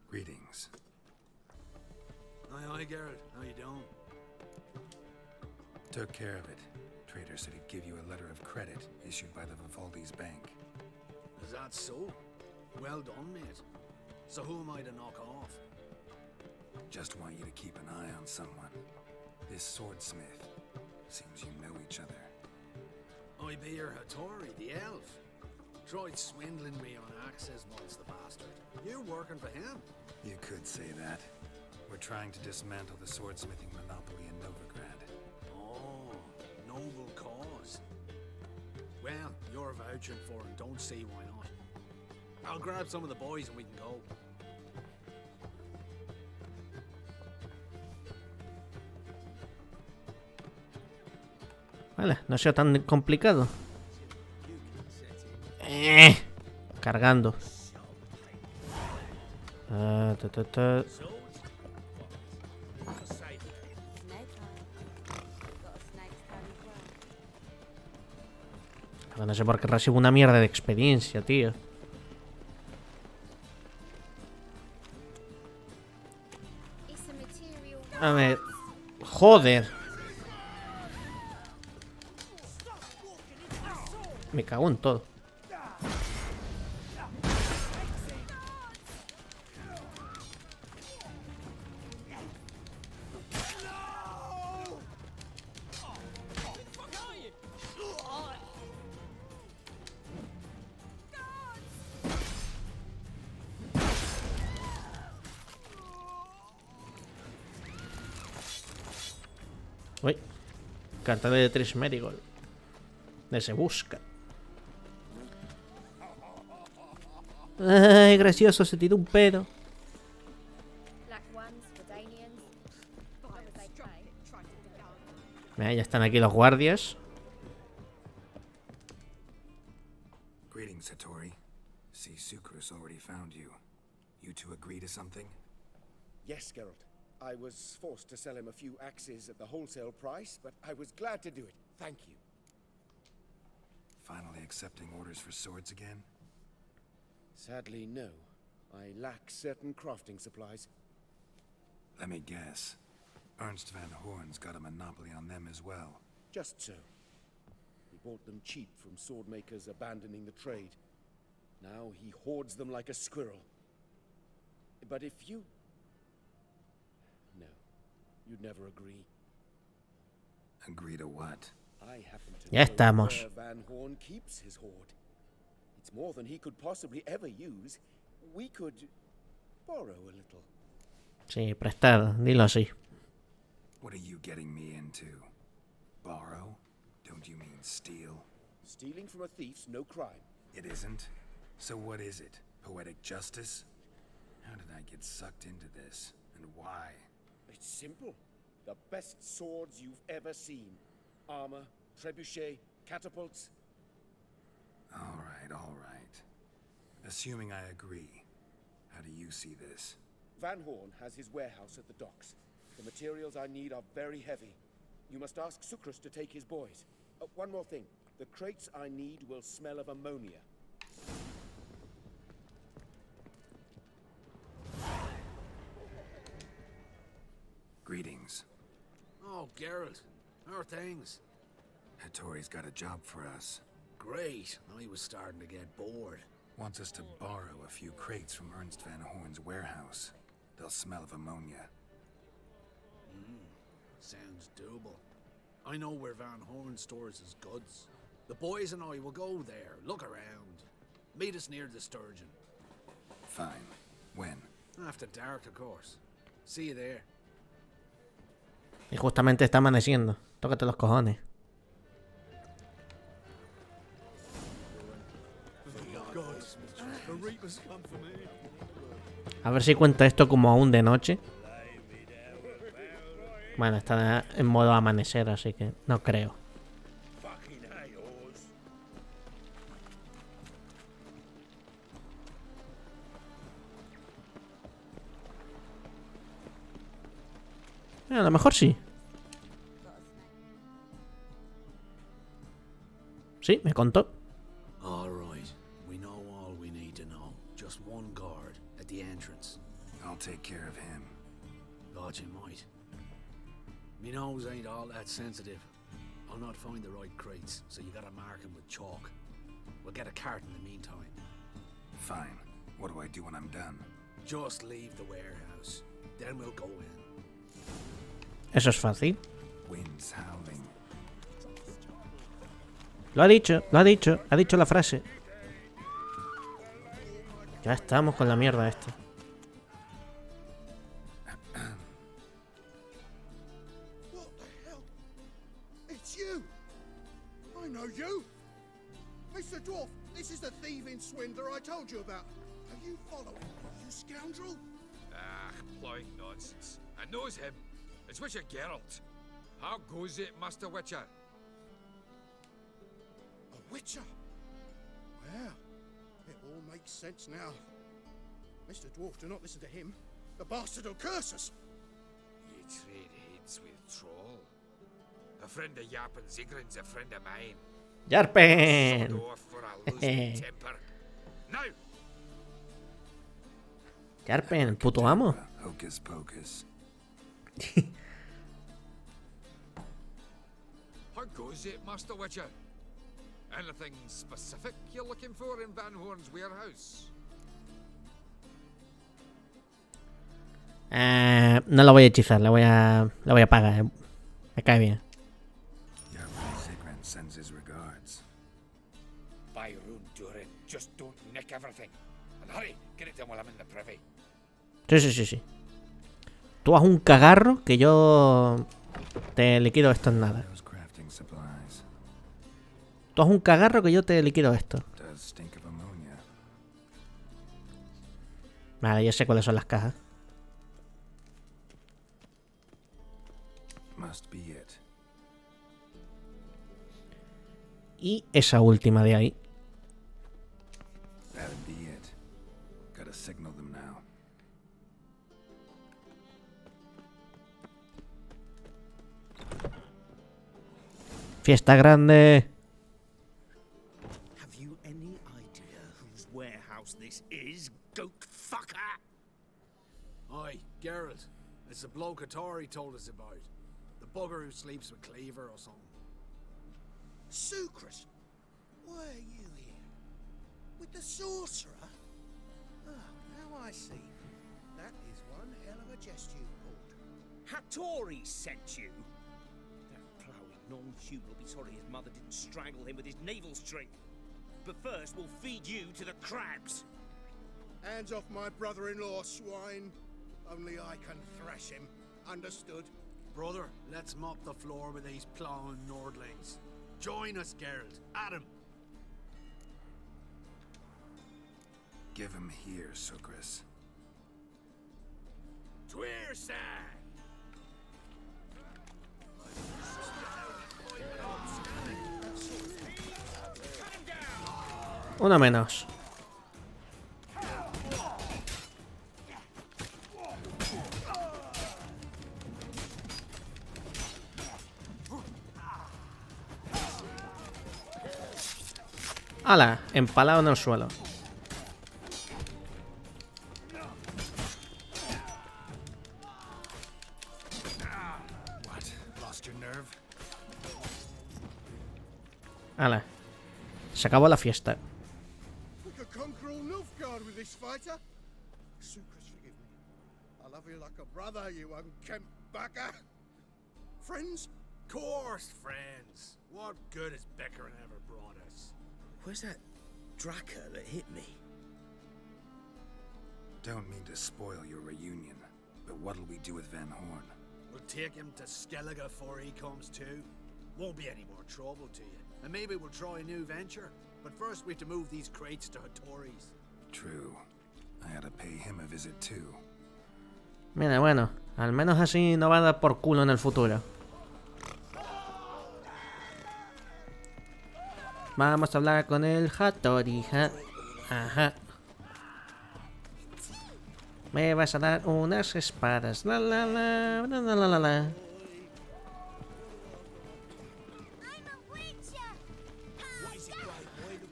Greetings. Aye, Geralt. How you doing? Took care of it. Trader said he'd give you a letter of credit issued by the Vivaldi's bank. Is that so? Well done, mate. So who am I to knock off? Just want you to keep an eye on someone. This swordsmith. Seems you know each other. I be your Hattori, the elf. Tried swindling me on access once, the bastard. You're working for him. You could say that. We're trying to dismantle the swordsmithing monopoly in Novigrad. Oh, noble cause. Well, you're vouching for it, don't see why not. I'll grab some of the boys and we can go. Vale, no sea tan complicado. Cargando. No sé por qué recibo una mierda de experiencia, tío. A ver. Joder. Me cago en todo. Uy. Carta de 3 Marigold. De se busca. Ay, gracioso, se tiró un pedo. Mira, ya están aquí los guardias. Greetings, Hattori. See, Sucrus already found you. You two agree to something? Yes, Geralt. I was forced to sell him a few axes at the wholesale price, but I was glad to do it. Thank you. Finally accepting orders for swords again? Sadly, no. I lack certain crafting supplies. Let me guess. Ernst van Horn's got a monopoly on them as well. Just so. He bought them cheap from sword makers abandoning the trade. Now he hoards them like a squirrel. But if you... No. You'd never agree. Agree to what? I happen to Ya know estamos. where Van Horn keeps his hoard. It's more than he could possibly ever use. We could borrow a little. Sí, prestar, dilo así. What are you getting me into? Borrow? Don't you mean steal? Stealing from a thief's no crime. It isn't? So what is it? Poetic justice? How did I get sucked into this? And why? It's simple. The best swords you've ever seen. Armor, trebuchet, catapults. All right. Assuming I agree, how do you see this? Van Horn has his warehouse at the docks. The materials I need are very heavy. You must ask Sucrus to take his boys. One more thing. The crates I need will smell of ammonia. Greetings. Oh, Geralt. How are things? Hattori's got a job for us. Great. I was starting to get bored. Wants us to borrow a few crates from Ernst van Horn's warehouse. They'll smell of ammonia. Sounds doable. I know where Van Horn stores his goods. The boys and I will go there, look around. Meet us near the Sturgeon. Fine. When? After dark, of course. See you there. Y justamente está amaneciendo. Tócate los cojones. A ver si cuenta esto como aún de noche. Bueno, está en modo amanecer, así que no creo. A lo mejor sí. Sí, me contó. All right. We know all we need to know. Just one guard at the entrance. I'll take care of him. Thought you might. Me nose ain't all that sensitive. I'll not find the right crates, so you gotta mark them with chalk. We'll get a cart in the meantime. Fine. What do I do when I'm done? Just leave the warehouse. Then we'll go in. Eso es fácil. Winds howling. Lo ha dicho la frase. Ya estamos con la mierda esta. What the hell? It's you! I know you! Mr. Dwarf, this is the thieving swindler I told you about. Are you following me, you scoundrel? Ah, ploy nonsense. I knows him. It's Witcher Geralt. How goes it, Master Witcher? A Witcher? Well, it all makes sense now. Mr. Dwarf, do not listen to him. The bastard will curse us. You trade heads with Troll. A friend of Yarpen Zigrin's a friend of mine. Yarpen! Sod off for a losing temper. Now! Yarpen, puto amo. Hocus pocus. How goes it, Master Witcher? Anything specific you're looking for in Van Horn's warehouse? No la voy a hechizar, la voy a pagar. Me cae bien. Sigrid sends his regards. Byron Durin, just don't nick everything. And hurry, get it done while I'm in the privy. Sí. Tú haz un cagarro que yo te liquido esto en nada. Tú haz un cagarro que yo te liquido esto. Vale, yo sé cuáles son las cajas. Y esa última de ahí. Fiesta grande. Have you any idea whose warehouse this is, goat fucker? Aye, Geralt. It's the bloke Atari told us about. The bugger who sleeps with Cleaver or something. Sucrus, why are you here? With the sorcerer? Oh, now I see. That is one hell of a jest you pulled. Hattori sent you? That ploughing non-human will be sorry his mother didn't strangle him with his navel string. But first, we'll feed you to the crabs. Hands off my brother-in-law, swine. Only I can thrash him. Understood? Brother, let's mop the floor with these plowing Nordlings. Join us, Geralt. Adam. Give him here, Sucrus. Tweerside! Uno menos. ¡Hala! Empalado en el suelo. ¡Hala! Se acabó la fiesta. We could conquer all Nilfgaard with this fighter. Sucrus, forgive me. I love you like a brother, you unkempt bugger. Friends? Course, friends. What good has Beckering ever brought us? Where's that Draka that hit me? Don't mean to spoil your reunion, but what'll we do with Van Horn? We'll take him to Skellige before he comes to. Won't be any more trouble to you. And maybe we'll try a new venture. But first we have to move these crates to Hattori's. True. I ought to pay him a visit too. Mira, bueno, al menos así no va a dar por culo en el futuro. Vamos a hablar con el Hattori. Ajá. Me vas a dar unas espadas. La la la la la la la.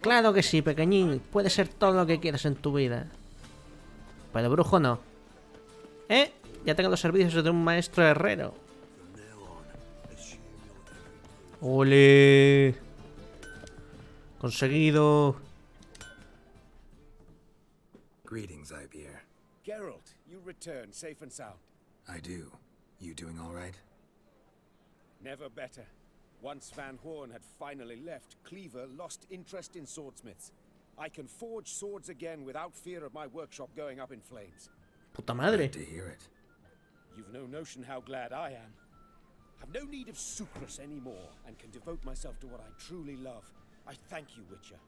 Claro que sí, pequeñín. Puede ser todo lo que quieras en tu vida. Pero brujo no. Ya tengo los servicios de un maestro herrero. ¡Ole! Conseguido. Greetings, Ibeer. Geralt, you return safe and sound. I do. You doing all right? Never better. Once Van Horn had finally left, Cleaver lost interest in swordsmiths. I can forge swords again without fear of my workshop going up in flames. Puta madre. Glad to hear it. You've no notion how glad I am. I've no need of Sucrus anymore, and can devote myself to what I truly love. I thank you, Witcher.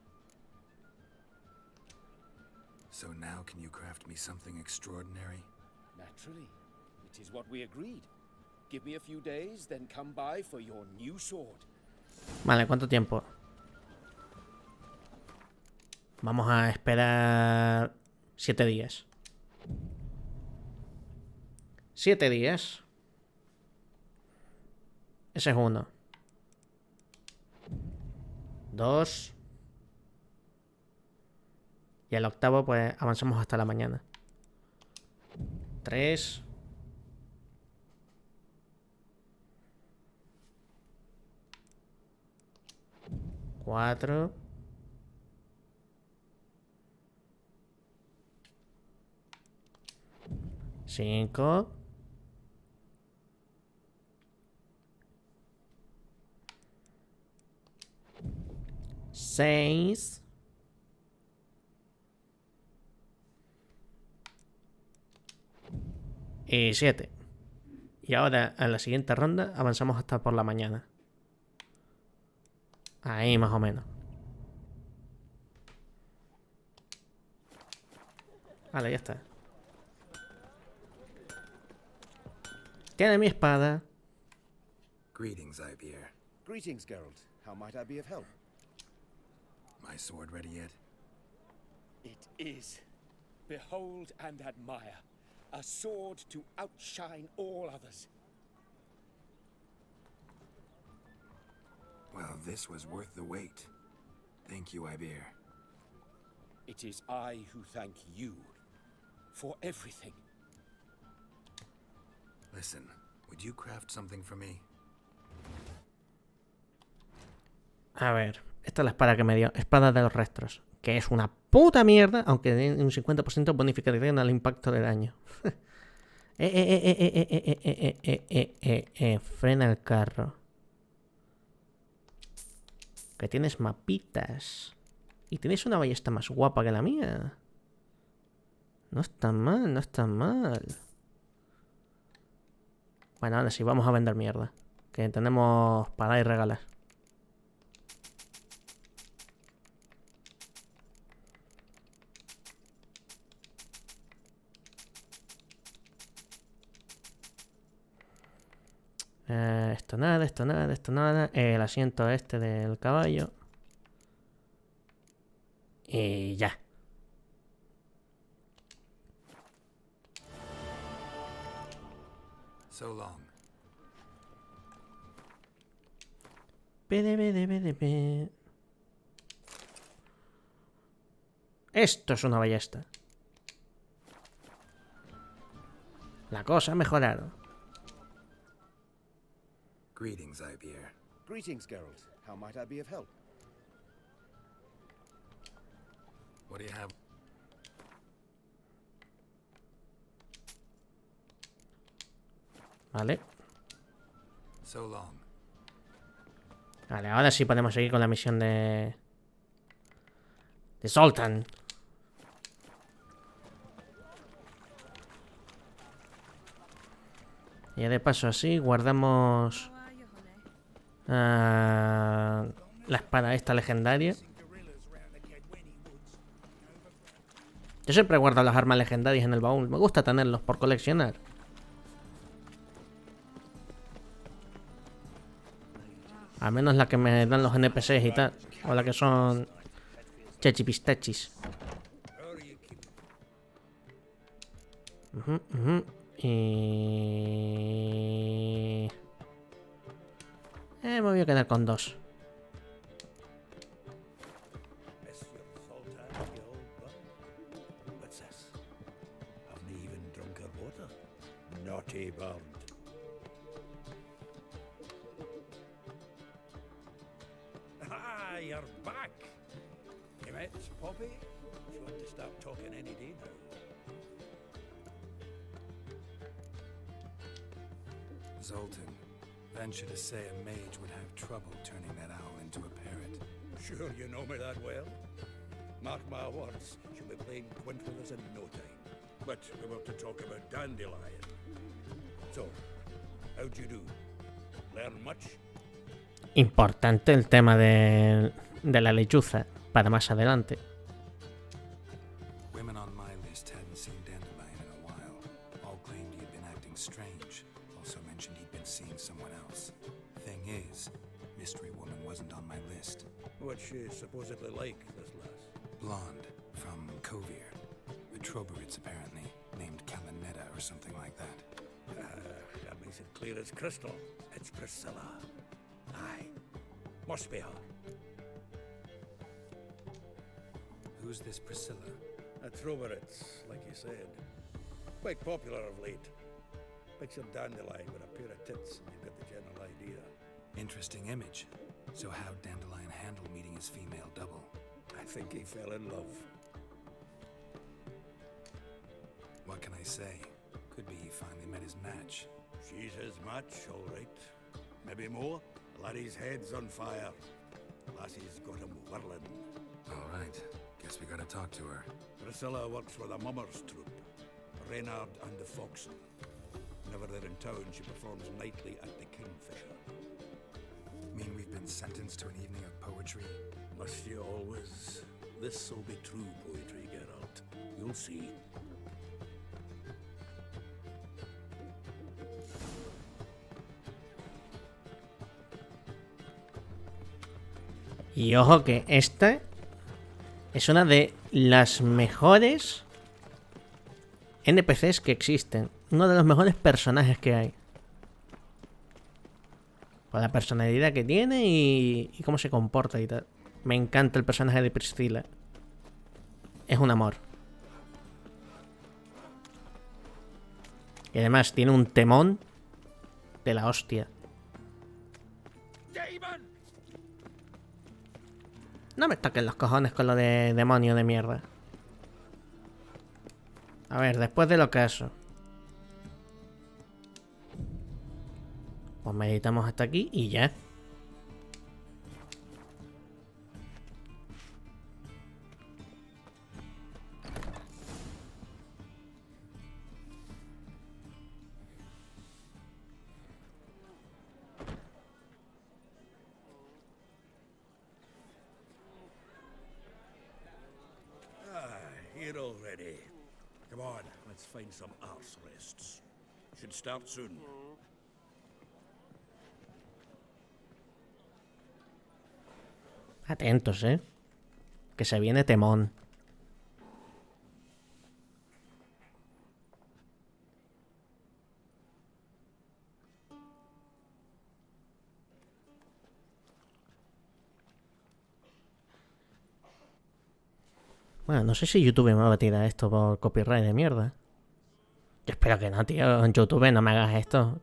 So now can you craft me something extraordinary? Naturally. It is what we agreed. Give me a few days, then come by for your new sword. Vale, ¿cuánto tiempo? Vamos a esperar 7 días. 7 días. Ese es uno. 2. Y el octavo, pues avanzamos hasta la mañana. 3. 4. 5. 6. Y 7. Y ahora, en la siguiente ronda, avanzamos hasta por la mañana. Ahí más o menos. Vale, ya está. Tiene mi espada. Greetings, Ibeer. Greetings, Geralt. How might I be of help? My sword ready yet? It is. Behold and admire. A sword to outshine all others. Well, this was worth the wait. Thank you, Ibeer. It is I who thank you for everything. Listen, would you craft something for me? A ver, esta es la espada que me dio. Espada de los restos. Que es una puta mierda, aunque den un 50% bonificación al impacto de daño. Frena el carro. Que tienes mapitas. Y tienes una ballesta más guapa que la mía. No está mal, no está mal. Bueno, ahora sí, vamos a vender mierda. Que tenemos para dar y regalar. Esto nada, esto nada, esto nada. El asiento este del caballo. Y ya. So long. Esto es una ballesta. La cosa ha mejorado. Greetings, Ibeer. Greetings, Geralt. How might I be of help? What do you have? Vale. So long. Vale, ahora sí podemos seguir con la misión de Zoltan. Y de paso así guardamos la espada esta legendaria. Yo siempre guardo las armas legendarias en el baúl. Me gusta tenerlos por coleccionar. Al menos la que me dan los NPCs y tal. O la que son chechipistechis. Y... me voy a quedar con 2. Naughty bird. Ah, you're back. You met Poppy? She ought to stop talking any day now. Zoltan, venture to say a mage would have trouble turning that owl into a parrot. Sure you know me that well. Mark my words, she'll be playing quint with us in no time. But we want to talk about Dandelion. So, how'd you do? Learn much? Importante el tema de la lechuza para más adelante. Women on my list hadn't seen Dandelion in a while. All claimed he had been acting strange. Also mentioned he'd been seeing someone else. Thing is, Mystery Woman wasn't on my list. What's she supposedly like, this lass? Blonde, from Kovir. The Troberids, apparently, named Calinetta or something like that. That makes it clear as crystal. It's Priscilla. Aye. Must be her. Who's this Priscilla? A Troberids, like you said. Quite popular of late. Picture Dandelion with a pair of tits and you get the general idea. Interesting image. So how'd Dandelion handle meeting his female double? I think he fell in love. What can I say? Could be he finally met his match. She's his match, all right. Maybe more. Laddie's head's on fire. Lassie's got him whirling. All right. Guess we gotta talk to her. Priscilla works for the Mummers troupe. Reynard and the Foxen. Whenever they're in town, she performs nightly at the Kingfisher. Mean we've been sentenced to an evening of poetry? Must you always? This'll be true poetry, Geralt. You'll see. Y ojo que esta es una de las mejores NPCs que existen. Uno de los mejores personajes que hay. Por la personalidad que tiene y cómo se comporta y tal. Me encanta el personaje de Priscilla. Es un amor. Y además tiene un temón de la hostia. No me toquen los cojones con lo de demonio de mierda. A ver, después del ocaso. Pues meditamos hasta aquí y ya. Here already. Come on, let's find some arse rests. Should start soon. Atentos, que se viene temón. Bueno, no sé si YouTube me va a tirar esto por copyright de mierda. Yo espero que no, tío. En YouTube no me hagas esto.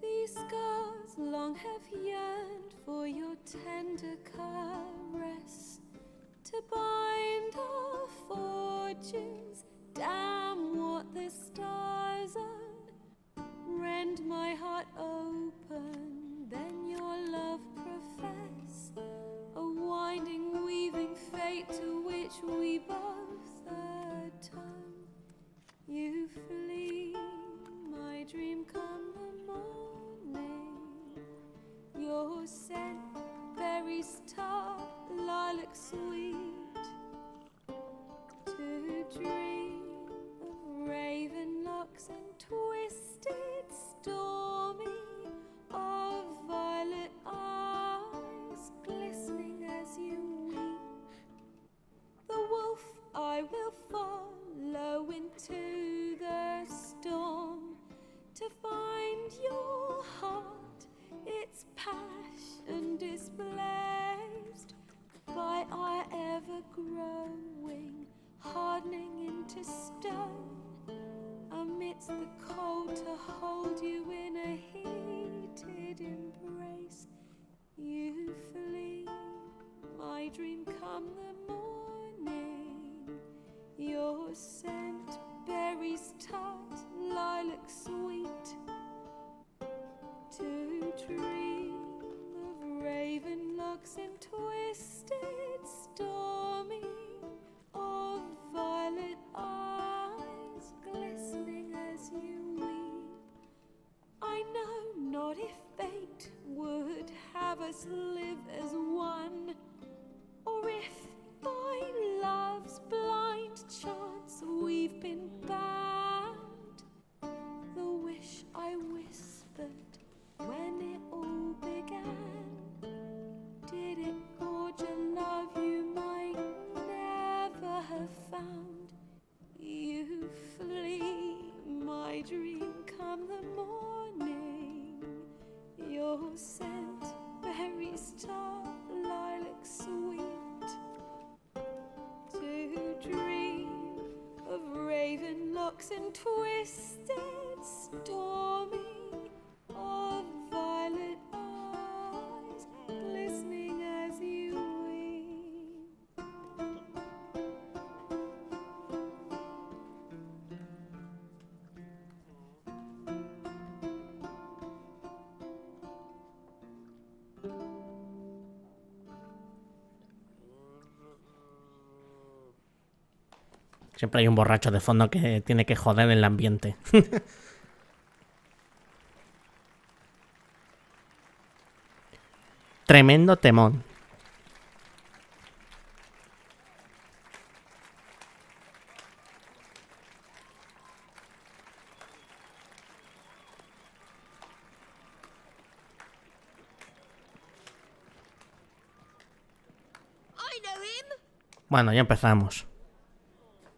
These scars long have yearned for your tender caress, to bind our fortunes. Damn what the stars are. Rend my heart open, then your love profess. A winding, weaving fate to which we both atone. You flee, my dream come the morning. Your scent, berries tart, lilac sweet. To dream of raven locks and twisted, stormy, of violet eyes glistening as you weep. The wolf I will follow into the storm, to find your heart, its passion displaced by our ever-growing, hardening into stone. Amidst the cold, to hold you in a heated embrace. You flee, my dream come the morning. Your scent, berries tart, lilac sweet. To dream of raven locks and twisted, stormy, of violet eyes glistening as you weep. I know not if fate would have us live as one, or if by love's blind chance we've been bound. The wish I whispered when it all began tart, lilac sweet. To dream of raven locks and twisted stormy, of violet eyes glistening as you weep. Siempre hay un borracho de fondo que tiene que joder el ambiente. Tremendo temón. I know him. Bueno, ya empezamos.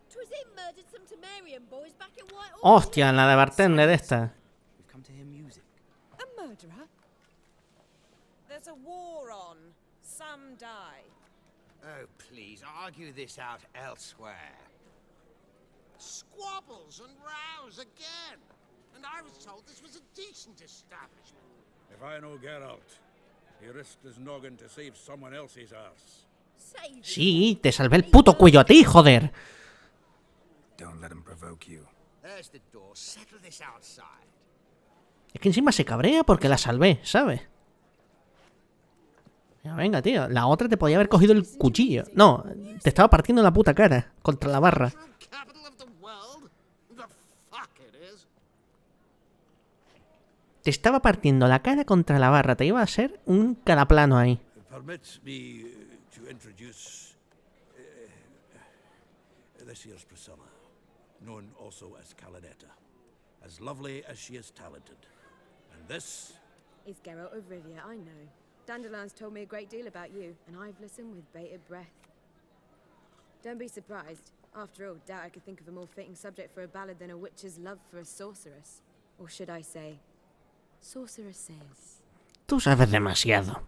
'Twas him murdered some Temerian boys back in Whitehall. Hostia, la de bartender esta. We've come to hear music. A murderer? There's a war on. Some die. Oh, please, argue this out elsewhere. Squabbles and rows again. And I was told this was a decent establishment. If I know Geralt, he risked his noggin to save someone else's arse. Sí, te salvé el puto cuello a ti, joder. Don't let him provoke you. There's the door. Settle this outside. Es que encima se cabrea porque la salvé, ¿sabes? Ya, venga, tío. La otra te podía haber cogido el cuchillo. No, te estaba partiendo la puta cara contra la barra. Capital of the world? The fuck it is. Te estaba partiendo la cara contra la barra. Te iba a ser un caraplano ahí. Permit me to introduce this here's Priscilla, known also as Calinetta, as lovely as she is talented. And this is Geralt of Rivia, I know. Dandelion's told me a great deal about you, and I've listened with bated breath. Don't be surprised. After all, doubt I could think of a more fitting subject for a ballad than a witch's love for a sorceress. Or should I say, sorceresses. Tú sabes demasiado.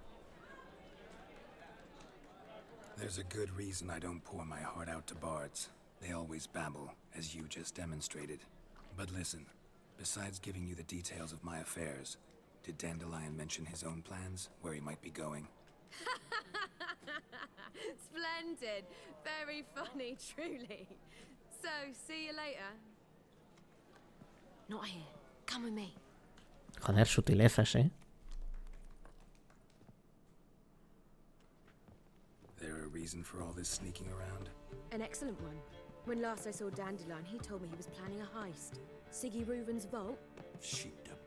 There's a good reason I don't pour my heart out to bards. They always babble, as you just demonstrated. But listen, besides giving you the details of my affairs, did Dandelion mention his own plans, where he might be going? Splendid. Very funny, truly. So, see you later. Not here. Come with me. Joder, sutilezas, ¿eh? There a reason for all this sneaking around? An excellent one. When last I saw Dandelion, he told me he was planning a heist. Siggy Reuven's vault. sheeped up.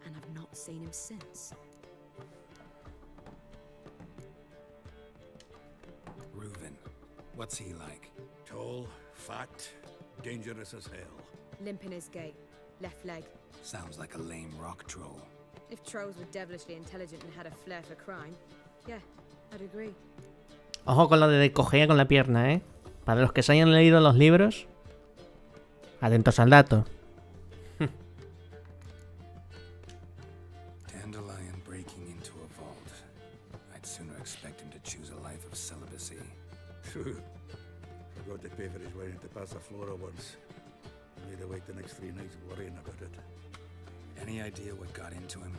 And I've not seen him since. Reuven, what's he like? Tall, fat, dangerous as hell. Limp in his gait. Left leg. Sounds like a lame rock troll. If trolls were devilishly intelligent and had a flair for crime, yeah, I'd agree. Ojo con lo de cojea con la pierna, ¿eh? Para los que se hayan leído los libros, atentos al dato. Dandelion breaking into a vault. I'd sooner expect him to choose a life of celibacy. Forgot to pay for his way into Passaflora once. Made her wait the next 3 nights worrying about it. Any idea what got into him?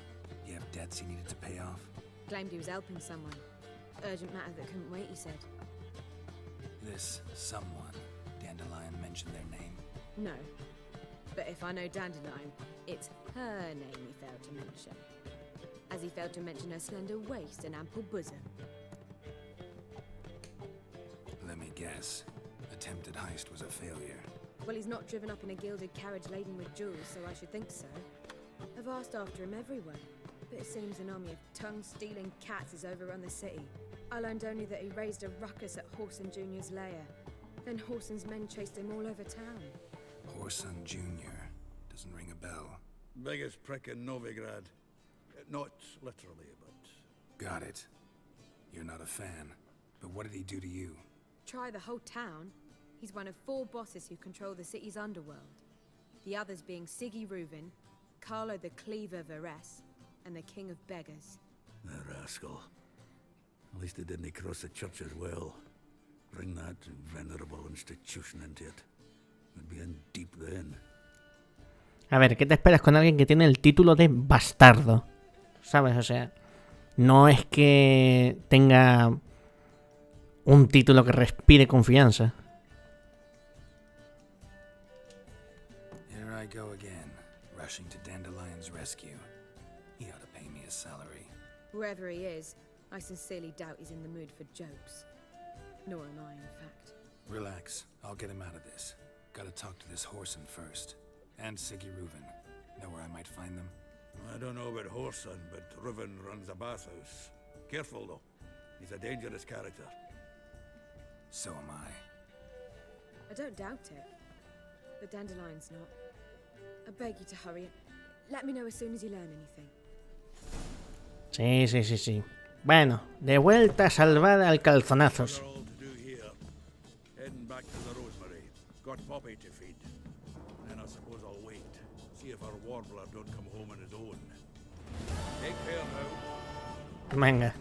You have debts he needed to pay off? Claimed he was helping someone. Urgent matter that couldn't wait, he said. This someone, Dandelion mentioned their name? No. But if I know Dandelion, it's her name he failed to mention. As he failed to mention her slender waist and ample bosom. Let me guess. Attempted heist was a failure. Well, he's not driven up in a gilded carriage laden with jewels, so I should think so. I've asked after him everywhere, but it seems an army of tongue-stealing cats has overrun the city. I learned only that he raised a ruckus at Whoreson Jr.'s lair. Then Whoreson's men chased him all over town. Whoreson Jr. Doesn't ring a bell. Biggest prick in Novigrad. Not literally, but... Got it. You're not a fan. But what did he do to you? Try the whole town. He's one of 4 bosses who control the city's underworld. The others being Siggy Reuven, Carlo the Cleaver Varese, and the King of Beggars. The rascal. At least he didn't cross the church as well. Bring that venerable institution into it. We'd be in deep then. A ver, ¿qué te esperas con alguien que tiene el título de bastardo? ¿Sabes? O sea, no es que tenga un título que respire confianza. Here I go again, rushing to Dandelion's rescue. He ought to pay me his salary. Wherever he is, I sincerely doubt he's in the mood for jokes. Nor am I, in fact. Relax, I'll get him out of this. Gotta talk to this Whoreson first. And Siggy Reuven. Know where I might find them? I don't know about Whoreson, but Reuven runs a bathhouse. Careful, though. He's a dangerous character. So am I. I don't doubt it. But Dandelion's not. I beg you to hurry. Let me know as soon as you learn anything. Sí. Bueno, de vuelta a salvar al calzonazos. Heading back to the Rosemary. Got Poppy to feed. Then I suppose I'll wait. See if our warbler don't come home on his own. Take care now. Venga.